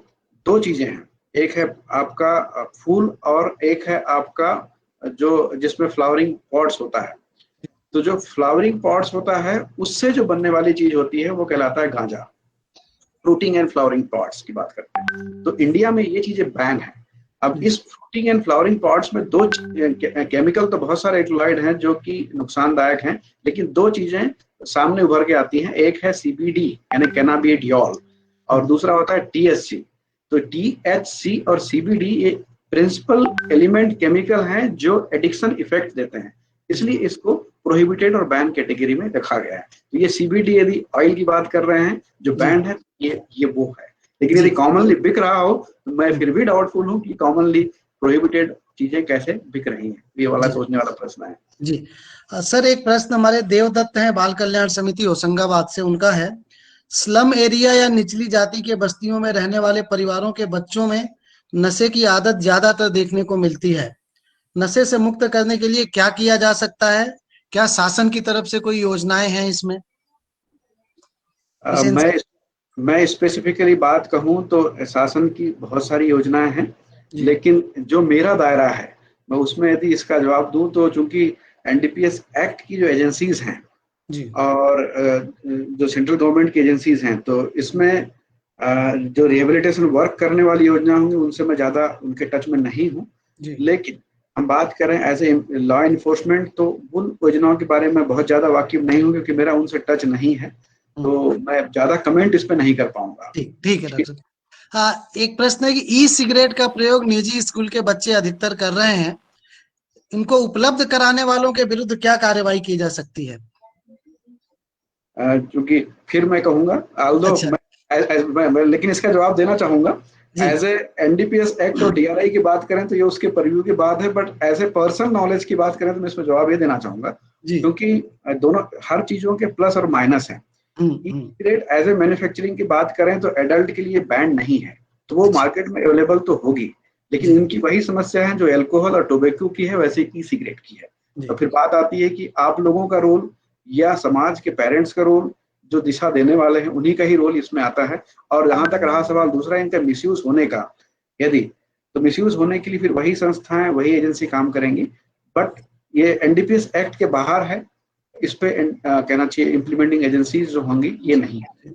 दो चीजें हैं, एक है आपका फूल और एक है आपका जो जिसमें फ्लावरिंग पॉट्स होता है। तो जो फ्लावरिंग पॉट्स होता है उससे जो बनने वाली चीज होती है वो कहलाता है गांजा। फ्रूटिंग एंड फ्लावरिंग पॉट्स की बात करते हैं तो इंडिया में ये चीजें बैन है। अब इस फ्रूटिंग एंड फ्लावरिंग पॉट्स में दो केमिकल तो बहुत सारे एक्लोराइड हैं जो कि नुकसानदायक हैं, लेकिन दो चीजें सामने उभर के आती हैं, एक है सीबीडी यानी कैनाबिडियोल और दूसरा होता है टीएचसी। तो टीएचसी और सीबीडी ये प्रिंसिपल एलिमेंट केमिकल हैं जो एडिक्शन इफेक्ट देते हैं, इसलिए इसको प्रोहिबिटेड और बैन कैटेगरी में रखा गया है। तो ये सीबीडी यदि ऑयल की बात कर रहे हैं जो बैंड है ये वो है, लेकिन यदि कॉमनली बिक रहा हो तो मैं फिर भी डाउटफुल हूँ कि कॉमनली प्रोहिबिटेड चीजें कैसे बिक रही हैं, ये वाला जी। सोचने वाला प्रश्न है। जी सर, एक प्रश्न हमारे देवदत्त हैं बाल कल्याण समिति होशंगाबाद से, उनका है, स्लम एरिया या निचली जाति के बस्तियों में रहने वाले परिवारों के बच्चों में नशे की आदत ज्यादातर देखने को मिलती है। नशे से मुक्त करने के लिए क्या किया जा सकता है? क्या शासन की तरफ से कोई योजनाएं हैं इसमें? मैं स्पेसिफिकली बात कहूं तो शासन की बहुत सारी योजनाएं हैं, लेकिन जो मेरा दायरा है मैं उसमें यदि इसका जवाब दूं तो चूंकि एनडीपीएस एक्ट की जो एजेंसीज हैं जी। और जो सेंट्रल गवर्नमेंट की एजेंसीज हैं, तो इसमें जो रिहेबिलिटेशन वर्क करने वाली योजना होंगी उनसे मैं ज्यादा उनके टच में नहीं हूँ। लेकिन हम बात करें एज ए लॉ इन्फोर्समेंट, तो उन योजनाओं के बारे में बहुत ज्यादा वाकिफ नहीं हूँ क्योंकि मेरा उनसे टच नहीं है, तो मैं ज्यादा कमेंट इस पे नहीं कर पाऊंगा। ठीक है डॉक्टर। हाँ, एक प्रश्न है कि ई सिगरेट का प्रयोग निजी स्कूल के बच्चे अधिकतर कर रहे हैं, इनको उपलब्ध कराने वालों के विरुद्ध क्या कार्रवाई की जा सकती है? क्योंकि फिर मैं कहूंगा मैं लेकिन इसका जवाब देना चाहूंगा। एज ए एनडीपीएस एक्ट और डीआरआई की बात करें तो ये उसके परव्यू की बात है, but as a personal knowledge की बात करें तो मैं इसमें जवाब ये देना चाहूंगा क्योंकि दोनों हर चीजों के प्लस और माइनस हैं। सिगरेट एज ए मैन्युफैक्चरिंग की बात करें तो एडल्ट के लिए बैन नहीं है, तो वो मार्केट में अवेलेबल तो होगी, लेकिन इनकी वही समस्या है जो एल्कोहल और टोबैको की है वैसे ही सिगरेट की है। तो फिर बात आती है कि आप लोगों का रोल या समाज के पेरेंट्स का रोल, जो दिशा देने वाले हैं उन्हीं का ही रोल इसमें आता है। और जहां तक रहा सवाल दूसरा इनका मिसयूज होने का, यदि तो मिसयूज होने के लिए फिर वही संस्थाएं वही एजेंसी काम करेंगी, बट ये एनडीपीएस एक्ट के बाहर है, इस पे कहना चाहिए इम्प्लीमेंटिंग एजेंसीज जो होंगी ये नहीं है।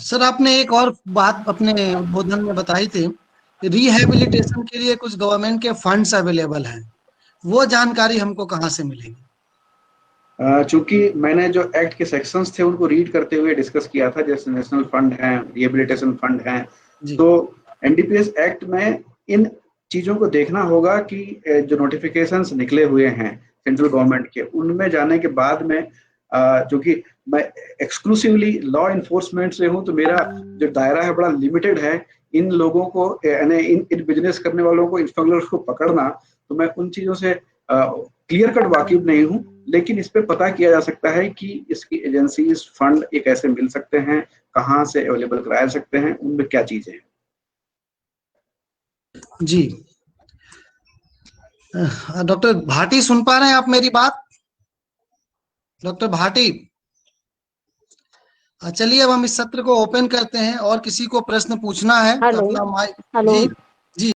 सर, आपने एक और बात अपने उद्बोधन में बताई थी, रिहेबिलिटेशन के लिए कुछ गवर्नमेंट के फंड्स अवेलेबल हैं, वो जानकारी हमको कहाँ से मिलेगी? चूंकि मैंने जो एक्ट के सेक्शंस थे उनको रीड करते हुए डिस्कस किया था, जैसे नेशनल फंड है, रिहेबिलिटेशन फंड है, तो एनडीपीएस एक्ट में इन चीजों को देखना होगा कि जो नोटिफिकेशंस निकले हुए हैं सेंट्रल गवर्नमेंट के, उनमें जाने के बाद में चूंकि मैं एक्सक्लूसिवली लॉ इन्फोर्समेंट से हूं तो मेरा जो दायरा है बड़ा लिमिटेड है। इन लोगों को यानी इन बिजनेस करने वालों को, इन स्मगलर्स को पकड़ना, तो मैं उन चीजों से क्लियर कट वाकिफ नहीं हूं, लेकिन इस पे पता किया जा सकता है कि इसकी एजेंसीज फंड एक ऐसे मिल सकते हैं, कहां से अवेलेबल कराए सकते हैं, उनमें क्या चीजें हैं। जी डॉक्टर भाटी, सुन पा रहे हैं आप मेरी बात? डॉक्टर भाटी, चलिए अब हम इस सत्र को ओपन करते हैं और किसी को प्रश्न पूछना है अपना माइक। जी